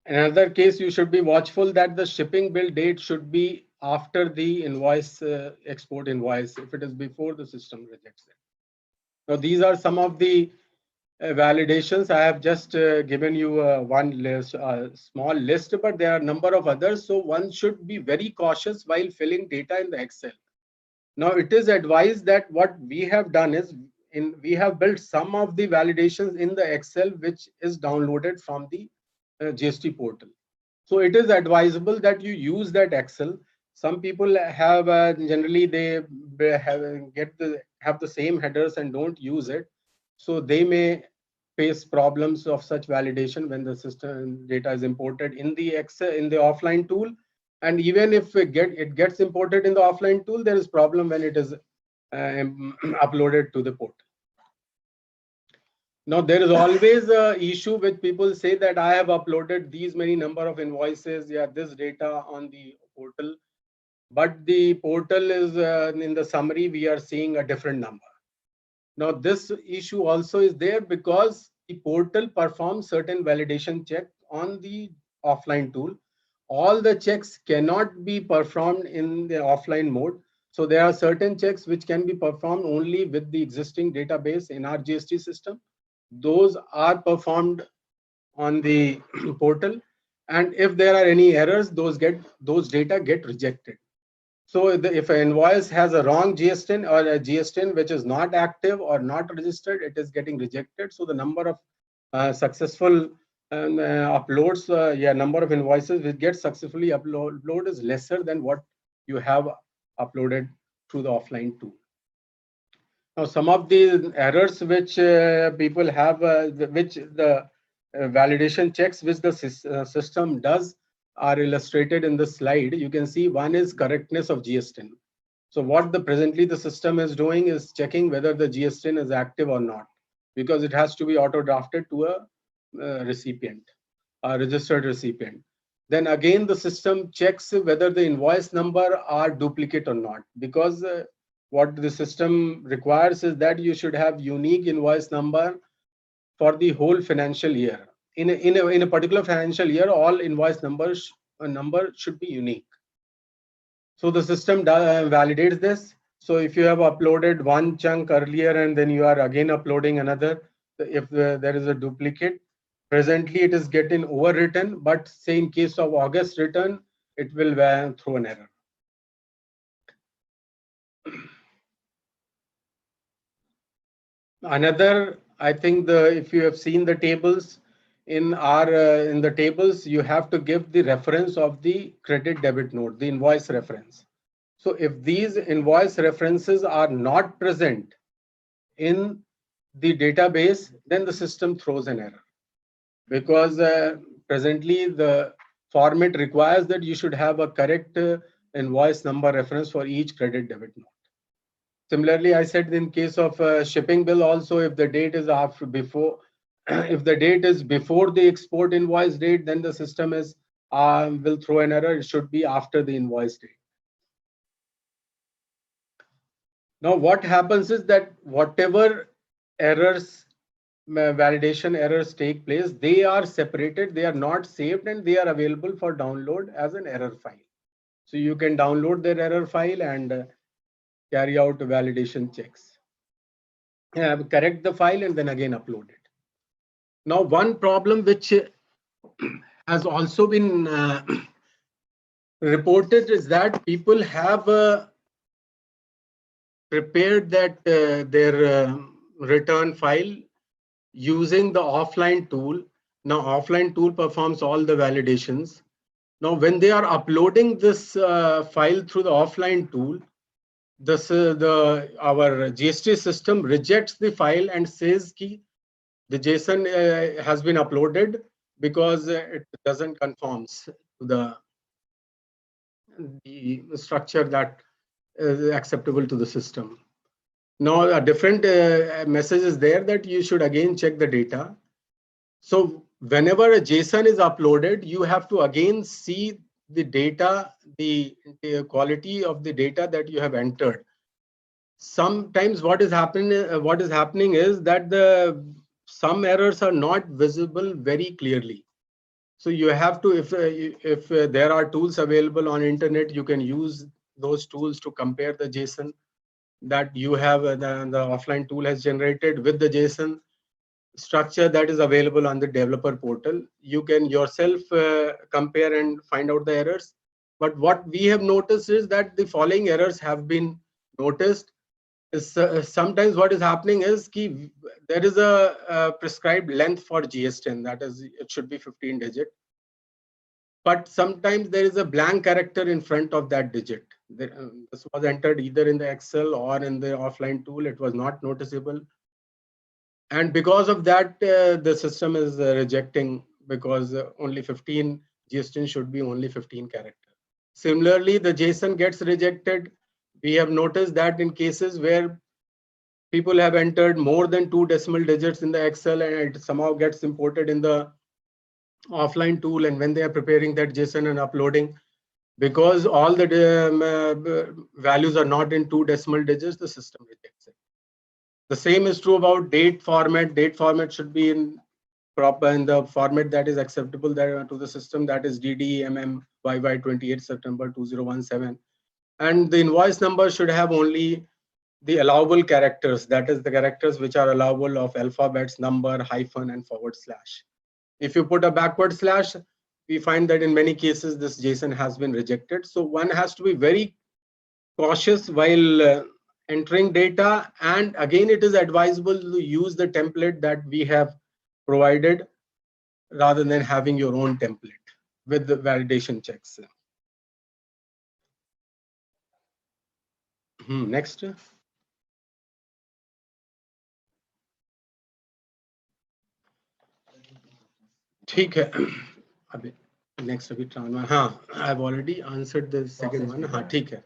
In another case, you should be watchful that the shipping bill date should be after the invoice export invoice. If it is before, the system rejects it. Now, these are some of the validations. I have just given you one list, small list, but there are a number of others. So one should be very cautious while filling data in the Excel. Now, it is advised that what we have done is we have built some of the validations in the Excel, which is downloaded from the GST portal. So it is advisable that you use that Excel. Some people have generally they have the same headers and don't use it, so they may face problems of such validation when the system data is imported in the Excel in the offline tool. And even if it gets imported in the offline tool, there is problem when it is uploaded to the portal. Now, there is always a issue with people say that I have uploaded these many number of invoices, yeah, this data on the portal, but the portal is in the summary, we are seeing a different number. Now, this issue also is there because the portal performs certain validation check on the offline tool. All the checks cannot be performed in the offline mode. So there are certain checks which can be performed only with the existing database in our GST system. Those are performed on the portal, and if there are any errors, those data get rejected. So if an invoice has a wrong GSTIN or a GSTIN which is not active or not registered, it is getting rejected. So the number of successful uploads, number of invoices which get successfully uploaded is lesser than what you have uploaded through the offline tool. Now, some of the errors which people have, which the validation checks which the system does, are illustrated in the slide. You can see one is correctness of GSTIN. So what presently the system is doing is checking whether the GSTIN is active or not, because it has to be auto drafted to a recipient, a registered recipient. Then again, the system checks whether the invoice number are duplicate or not, because what the system requires is that you should have unique invoice number for the whole financial year. In a particular financial year, all invoice number should be unique. So the system validates this. So if you have uploaded one chunk earlier and then you are again uploading another, if there is a duplicate, presently it is getting overwritten, but say in case of August return, it will throw an error. Another, I think if you have seen the tables, in the tables, you have to give the reference of the credit debit note, the invoice reference. So if these invoice references are not present in the database, then the system throws an error, because presently the format requires that you should have a correct invoice number reference for each credit debit note. Similarly, I said in case of shipping bill also, if the date is if the date is before the export invoice date, then the system is will throw an error. It should be after the invoice date. Now, what happens is that whatever errors, validation errors take place, they are separated, they are not saved, and they are available for download as an error file. So you can download their error file and carry out validation checks. Correct the file and then again upload it. Now, one problem which has also been reported is that people have prepared that their return file using the offline tool. Now, offline tool performs all the validations. Now, when they are uploading this file through the offline tool, our GST system rejects the file and says that the JSON has been uploaded because it doesn't conform to the structure that is acceptable to the system. Now, a different message is there that you should again check the data. So whenever a JSON is uploaded, you have to again see the data, the quality of the data that you have entered. Sometimes what is happening is that some errors are not visible very clearly. So you have to, if there are tools available on internet, you can use those tools to compare the JSON that you have, the offline tool has generated with the JSON structure that is available on the developer portal. You can yourself compare and find out the errors. But what we have noticed is that the following errors have been noticed. Sometimes what is happening is there is a prescribed length for GSTIN, that is, it should be 15 digit. But sometimes there is a blank character in front of that digit. This was entered either in the Excel or in the offline tool. It was not noticeable. And because of that, the system is rejecting, because only 15 GSTIN should be only 15 characters. Similarly, the JSON gets rejected. We have noticed that in cases where people have entered more than 2 decimal digits in the Excel and it somehow gets imported in the offline tool, and when they are preparing that JSON and uploading, because all the values are not in 2 decimal digits, the system rejects it. The same is true about date format. Date format should be in the format that is acceptable to the system, that is DDMMYY 28 September 2017. And the invoice number should have only the allowable characters, that is the characters which are allowable of alphabets, number, hyphen, and forward slash. If you put a backward slash, we find that in many cases this JSON has been rejected. So one has to be very cautious while entering data, and again it is advisable to use the template that we have provided rather than having your own template with the validation checks. Next. ठीक है अभी next अभी tran one. हाँ, I've already answered the second one. हाँ, ठीक है.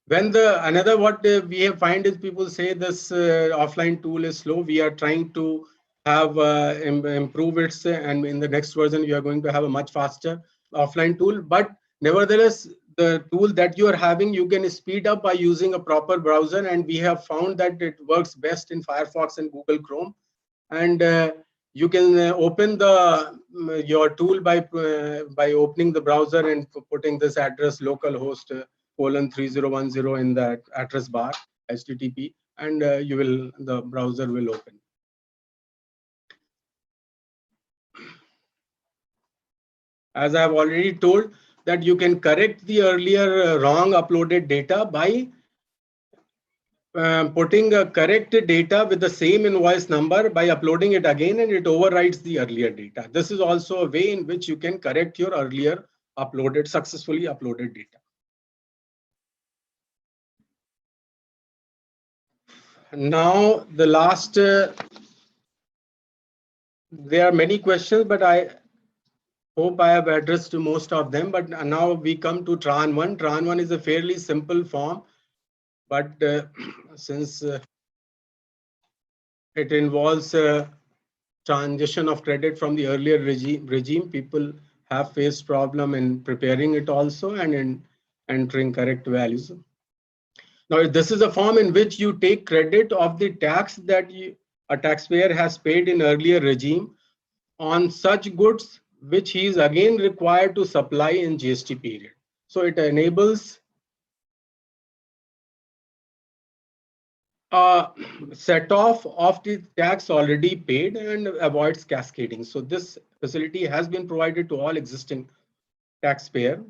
When the another what we have find is people say this offline tool is slow. We are trying to have improve it, and in the next version we are going to have a much faster offline tool. But nevertheless, the tool that you are having, you can speed up by using a proper browser, and we have found that it works best in Firefox and Google Chrome. And you can open the your tool by opening the browser and putting this address localhost :3010 in the address bar HTTP, and the browser will open. As I have already told, that you can correct the earlier wrong uploaded data by putting a correct data with the same invoice number by uploading it again, and it overrides the earlier data. This is also a way in which you can correct your earlier successfully uploaded data. Now the last, there are many questions, but I hope I have addressed most of them. But now we come to Tran 1. Tran 1 is a fairly simple form, but since it involves transition of credit from the earlier regime, people have faced problem in preparing it also and in entering correct values. Now, this is a form in which you take credit of the tax that a taxpayer has paid in earlier regime on such goods which he is again required to supply in GST period. So it enables set off of the tax already paid and avoids cascading. So this facility has been provided to all existing taxpayer.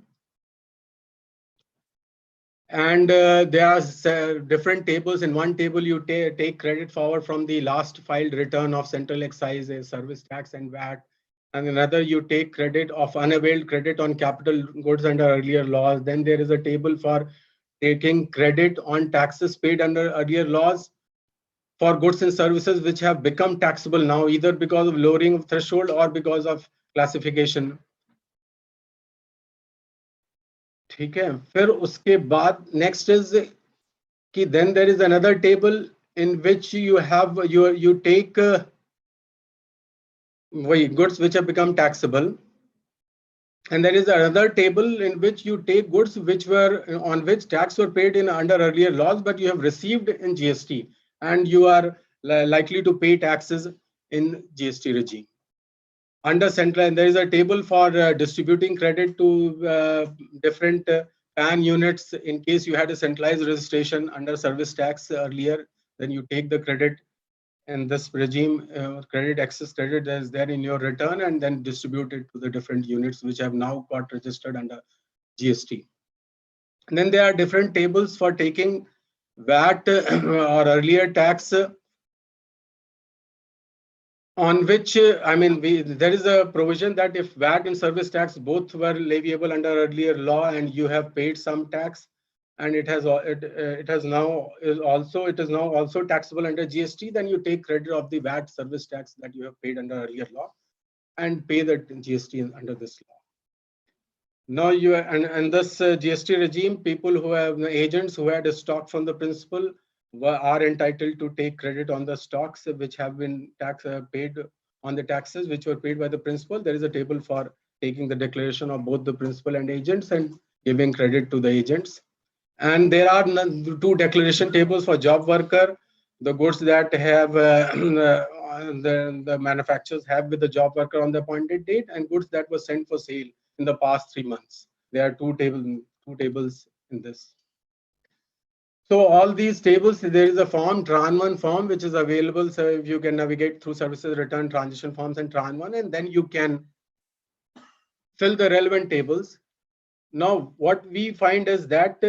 And there are different tables. In one table, you take credit forward from the last filed return of central excise, service tax, and VAT. And another, you take credit of unavailed credit on capital goods under earlier laws. Then there is a table for taking credit on taxes paid under earlier laws for goods and services which have become taxable now, either because of lowering of threshold or because of classification. ठीक है, फिर उसके बाद next is कि then there is another table in which you have you take goods which have become taxable, and there is another table in which you take goods which were on which tax were paid in under earlier laws, but you have received in GST, and you are likely to pay taxes in GST regime. Under central, and there is a table for distributing credit to different PAN units in case you had a centralized registration under service tax earlier. Then you take the credit in this regime, credit excess credit that is there in your return, and then distribute it to the different units which have now got registered under GST. And then there are different tables for taking VAT or earlier tax on which, I mean, there is a provision that if VAT and service tax both were leviable under earlier law and you have paid some tax, and it is now also taxable under GST, then you take credit of the VAT service tax that you have paid under earlier law and pay the GST under this law. Now you and this GST regime, people who have agents who had a stock from the principal are entitled to take credit on the stocks which have been paid on the taxes which were paid by the principal. There is a table for taking the declaration of both the principal and agents and giving credit to the agents. And there are two declaration tables for job worker, the goods that have the manufacturers have with the job worker on the appointed date, and goods that were sent for sale in the past 3 months. There are two tables in this. So all these tables, there is a form, Tran1 form, which is available. So if you can navigate through services return transition forms and Tran1, and then you can fill the relevant tables. Now, what we find is that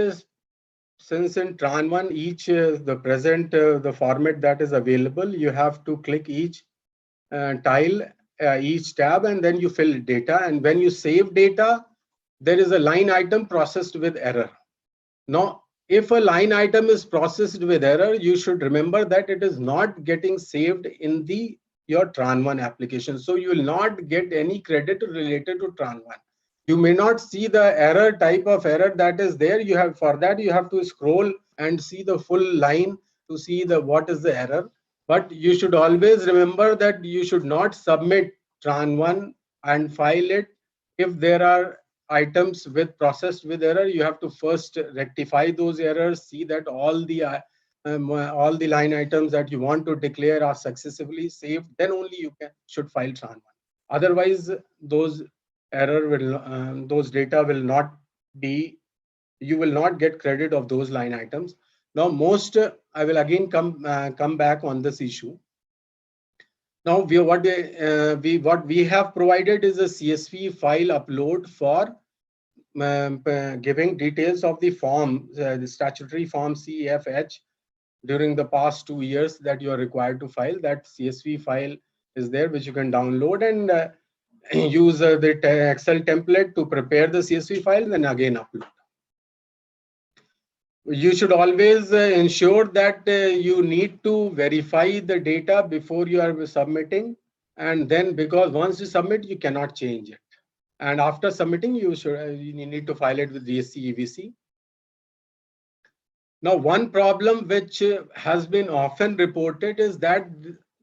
since in Tran1, each the present the format that is available, you have to click each tile, each tab, and then you fill data. And when you save data, there is a line item processed with error. Now, if a line item is processed with error, you should remember that it is not getting saved in your Tran1 application. So you will not get any credit related to Tran1. You may not see the error type of error that is there. You have, for that you have to scroll and see the full line to see what is the error. But you should always remember that you should not submit Tran1 and file it if there are items with processed with error. You have to first rectify those errors, see that all the line items that you want to declare are successfully saved, then only you should file Tran1. Otherwise, those those data will not be, you will not get credit of those line items. Now, I will again come back on this issue. Now, what we have provided is a CSV file upload for giving details of the form, the statutory form CEFH during the past 2 years that you are required to file. That CSV file is there, which you can download and use the Excel template to prepare the CSV file, then again upload. You should always ensure that you need to verify the data before you are submitting, and then because once you submit, you cannot change it. And after submitting, you need to file it with GST EVC. Now, one problem which has been often reported is that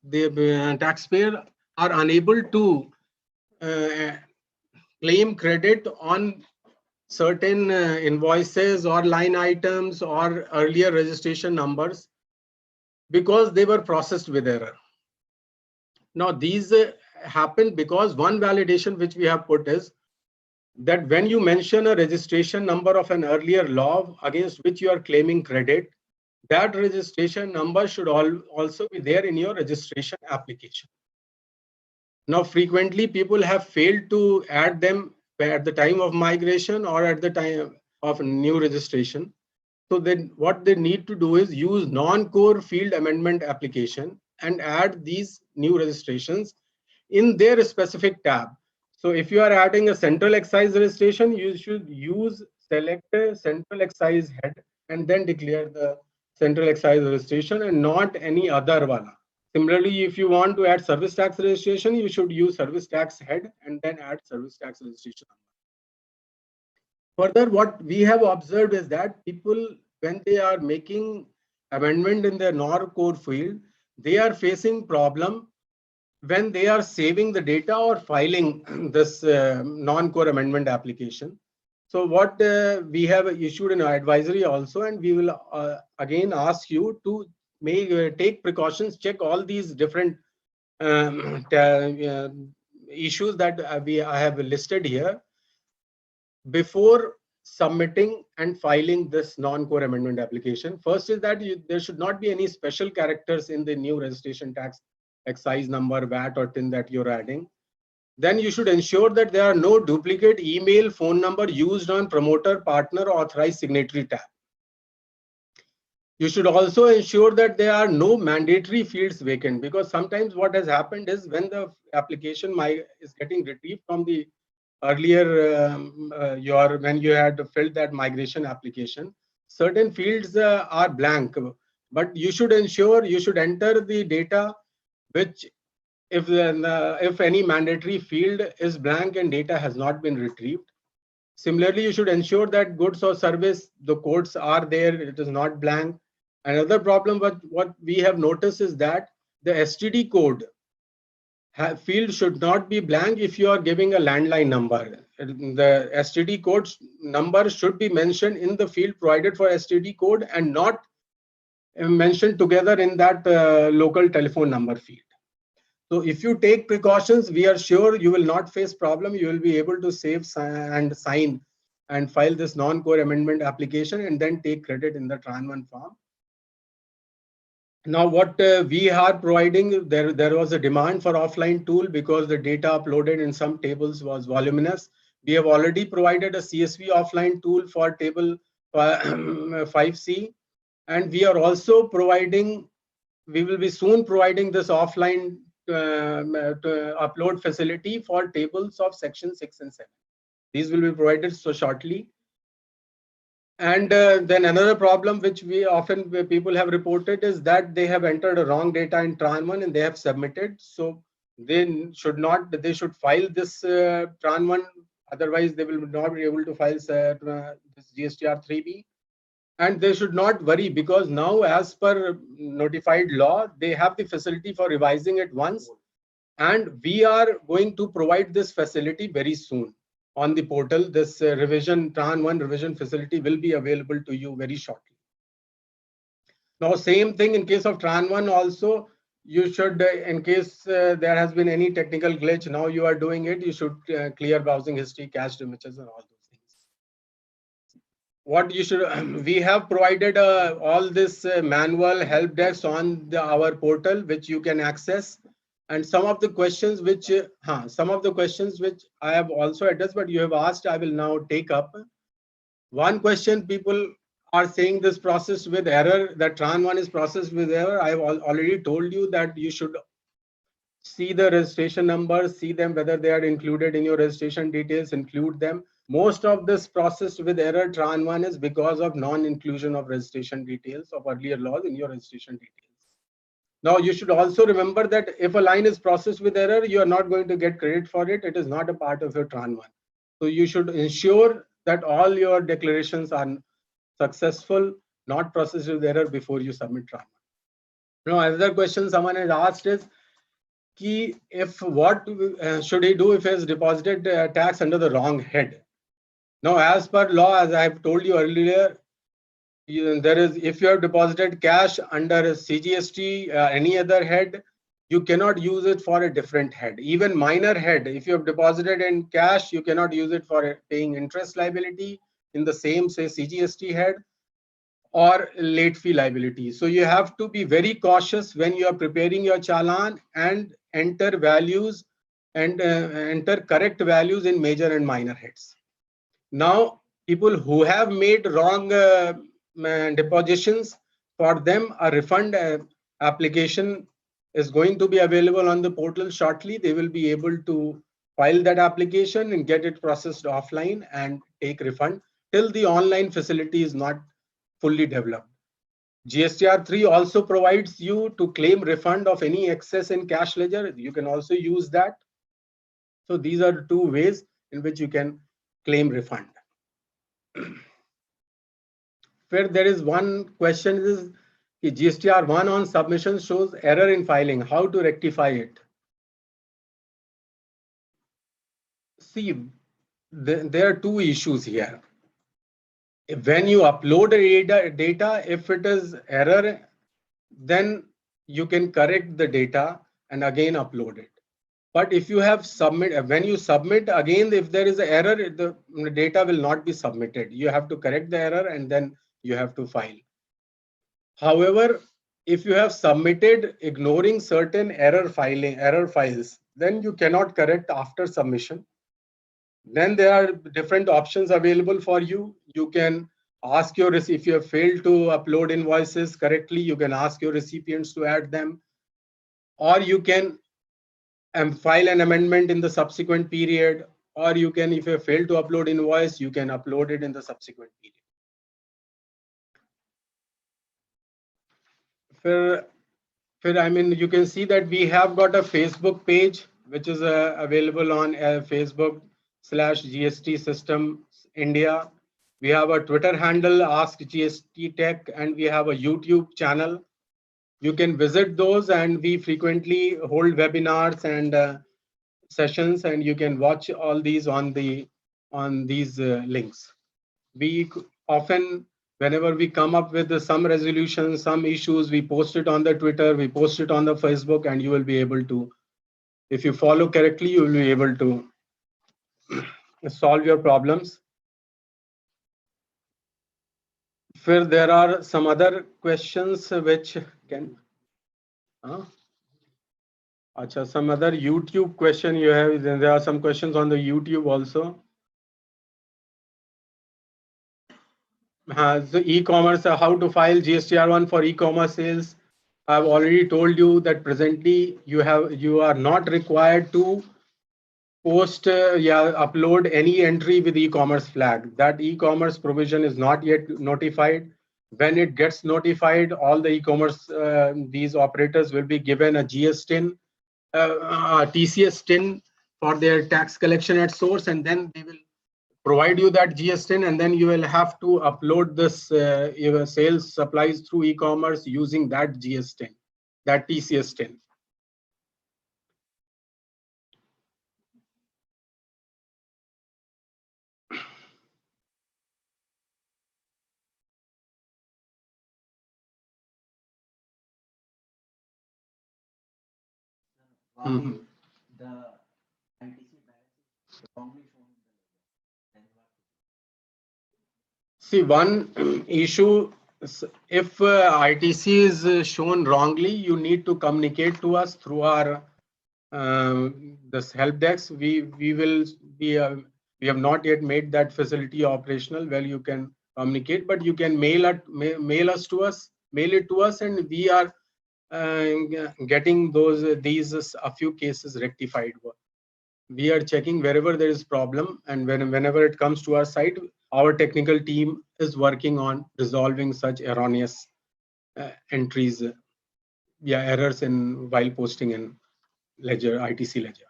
the taxpayer are unable to claim credit on certain invoices or line items or earlier registration numbers because they were processed with error. Now, these happen because one validation which we have put is that when you mention a registration number of an earlier law against which you are claiming credit, that registration number should also be there in your registration application. Now, frequently people have failed to add them at the time of migration or at the time of new registration. So then what they need to do is use non-core field amendment application and add these new registrations in their specific tab. So if you are adding a central excise registration, you should select a central excise head and then declare the central excise registration and not any other one. Similarly, if you want to add service tax registration, you should use service tax head and then add service tax registration. Further, what we have observed is that people, when they are making amendment in their non-core field, they are facing problem when they are saving the data or filing this non-core amendment application. So what we have issued an advisory also, and we will again ask you to take precautions, check all these different issues that I have listed here before submitting and filing this non-core amendment application. First is that there should not be any special characters in the new registration tax, excise number, VAT or TIN that you're adding. Then you should ensure that there are no duplicate email, phone number used on promoter, partner, or authorized signatory tab. You should also ensure that there are no mandatory fields vacant, because sometimes what has happened is when the application is getting retrieved from the earlier when you had filled that migration application, certain fields are blank, but you should ensure you should enter the data which if any mandatory field is blank and data has not been retrieved. Similarly, you should ensure that goods or service, the codes are there, it is not blank. Another problem what we have noticed is that the STD code field should not be blank if you are giving a landline number. The STD code number should be mentioned in the field provided for STD code and not mentioned together in that local telephone number field. So if you take precautions, we are sure you will not face problem. You will be able to save and sign and file this non-core amendment application and then take credit in the Tran1 form. Now, what we are providing, there was a demand for offline tool because the data uploaded in some tables was voluminous. We have already provided a CSV offline tool for table 5C, and we are also providing, we will be soon providing this offline upload facility for tables of section 6 and 7. These will be provided so shortly. And then another problem which we often people have reported is that they have entered a wrong data in Tran1 and they have submitted. So they should file this Tran1, otherwise they will not be able to file this GSTR 3B. And they should not worry, because now as per notified law, they have the facility for revising it once. And we are going to provide this facility very soon on the portal. This revision, Tran1 revision facility will be available to you very shortly. Now, same thing in case of Tran1 also, you should, in case there has been any technical glitch, now you are doing it, you should clear browsing history, cached images and all those things. What you should, we have provided all this manual help desk on our portal, which you can access. And some of the questions which I have also addressed, but you have asked, I will now take up. One question, people are saying this process with error, that Tran1 is processed with error. I have already told you that you should see the registration numbers, see them whether they are included in your registration details, include them. Most of this processed with error Tran1 is because of non-inclusion of registration details of earlier laws in your registration details. Now, you should also remember that if a line is processed with error, you are not going to get credit for it. It is not a part of your Tran1. So you should ensure that all your declarations are successful, not processed with error before you submit Tran1. Now, another question someone has asked is, what should he do if he has deposited tax under the wrong head? Now, as per law, as I have told you earlier, if you have deposited cash under a CGST, any other head, you cannot use it for a different head. Even minor head, if you have deposited in cash, you cannot use it for paying interest liability in the same, say, CGST head or late fee liability. So you have to be very cautious when you are preparing your challan and enter values and enter correct values in major and minor heads. Now, people who have made wrong depositions, for them a refund application is going to be available on the portal shortly. They will be able to file that application and get it processed offline and take refund till the online facility is not fully developed. GSTR 3 also provides you to claim refund of any excess in cash ledger. You can also use that. So these are two ways in which you can claim refund. Where there is one question is GSTR 1 on submission shows error in filing. How to rectify it? See, there are two issues here. When you upload data, if it is error, then you can correct the data and again upload it. But if you have when you submit again, if there is an error, the data will not be submitted. You have to correct the error and then you have to file. However, if you have submitted ignoring certain error files, then you cannot correct after submission. Then there are different options available for you. You can ask if you have failed to upload invoices correctly, you can ask your recipients to add them, or you can file an amendment in the subsequent period, or you can, if you have failed to upload invoice, you can upload it in the subsequent period. I mean, you can see that we have got a Facebook page, which is available on Facebook/GST System India. We have a Twitter handle, Ask GST Tech, and we have a YouTube channel. You can visit those, and we frequently hold webinars and sessions, and you can watch all these on these links. We often, whenever we come up with some resolutions, some issues, we post it on the Twitter, we post it on the Facebook, and you will be able to, if you follow correctly, you will be able to solve your problems. फिर there are some other questions which can Acha, some other YouTube question you have. Then there are some questions on the YouTube also. So e-commerce, how to file GSTR1 for e-commerce sales. I've already told you that presently you are not required to post upload any entry with e-commerce flag. That e-commerce provision is not yet notified. When it gets notified, all the e-commerce these operators will be given a GSTIN, TCS TIN for their tax collection at source, and then they will provide you that GSTIN, and then you will have to upload this your sales supplies through e-commerce using that GSTIN, that TCS TIN. The ITC balance is wrongly shown in the ledger. See, one issue, if ITC is shown wrongly, you need to communicate to us through our this help desk. We will be we have not yet made that facility operational. Well, you can communicate, but you can mail it to us, and we are getting these a few cases rectified. We are checking wherever there is problem, and whenever it comes to our site, our technical team is working on resolving such erroneous entries, errors in while posting in ledger, ITC ledger.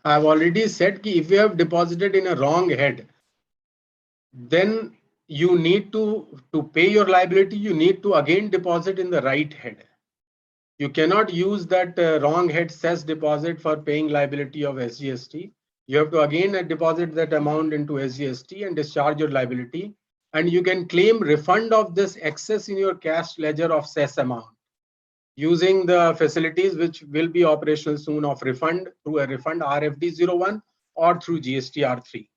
I've already said that if you have deposited in a wrong head, then you need to pay your liability, you need to again deposit in the right head. You cannot use that wrong head cess deposit for paying liability of SGST. You have to again deposit that amount into SGST and discharge your liability, and you can claim refund of this excess in your cash ledger of cess amount using the facilities which will be operational soon of refund through a refund RFD01 or through GSTR3.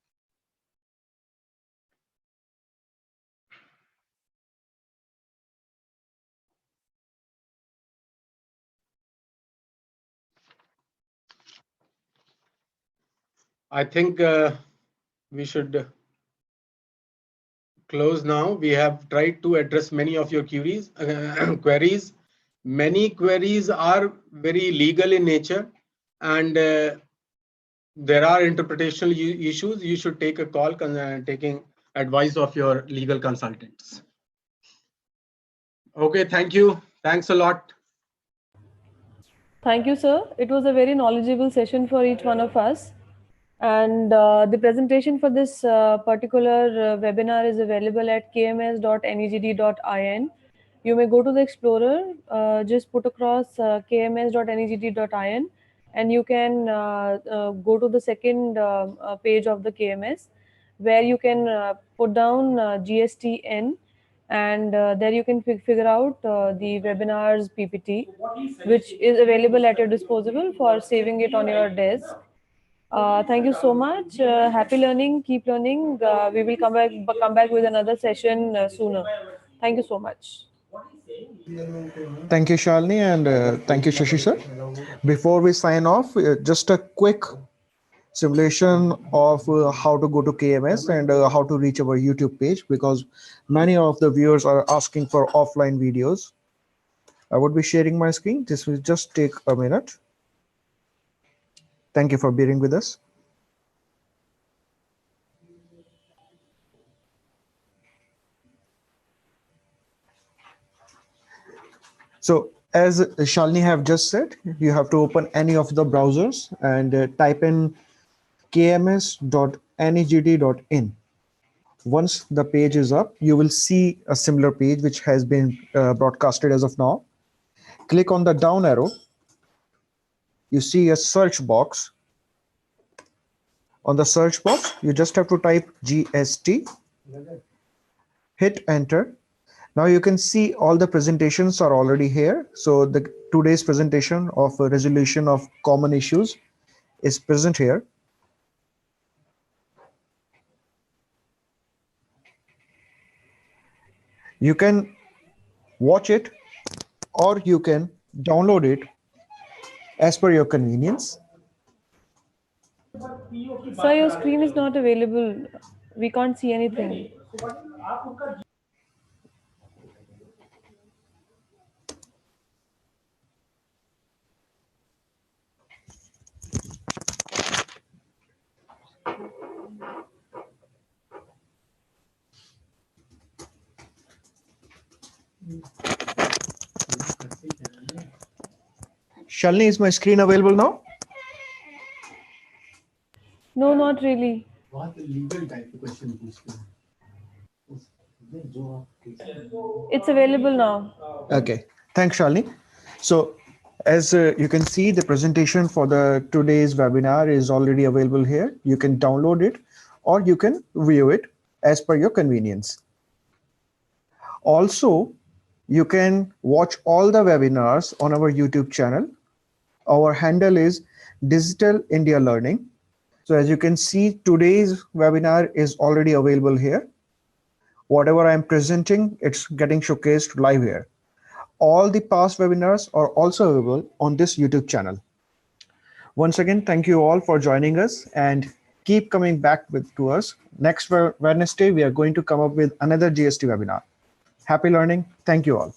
I think we should close now. We have tried to address many of your queries. Many queries are very legal in nature, and there are interpretational issues. You should take a call taking advice of your legal consultants. Okay, thank you. Thanks a lot. Thank you, sir. It was a very knowledgeable session for each one of us. And the presentation for this particular webinar is available at kms.negd.in. You may go to the Explorer, just put across kms.negd.in, and you can go to the second page of the KMS, where you can put down GSTN, and there you can figure out the webinar's PPT, which is available at your disposal for saving it on your desk. Thank you so much. Happy learning. Keep learning. We will come back with another session sooner. Thank you so much. Thank you, Shalini, and thank you, Shashi sir. Before we sign off, just a quick simulation of how to go to KMS and how to reach our YouTube page, because many of the viewers are asking for offline videos. I would be sharing my screen. This will just take a minute. Thank you for bearing with us. So as Shalini have just said, you have to open any of the browsers and type in kms.negd.in. Once the page is up, you will see a similar page which has been broadcasted as of now. Click on the down arrow. You see a search box. On the search box, you just have to type GST. Hit enter. Now you can see all the presentations are already here. So today's presentation of a resolution of common issues is present here. You can watch it or you can download it as per your convenience. Sir, your screen is not available. We can't see anything. Shalini, is my screen available now? No, not really. It's available now. Okay, thanks, Shalini. So as you can see, the presentation for the today's webinar is already available here. You can download it or you can view it as per your convenience. Also, you can watch all the webinars on our YouTube channel. Our handle is Digital India Learning. So as you can see, today's webinar is already available here. Whatever I'm presenting, it's getting showcased live here. All the past webinars are also available on this YouTube channel. Once again, thank you all for joining us and keep coming back to us. Next Wednesday, we are going to come up with another GST webinar. Happy learning. Thank you all.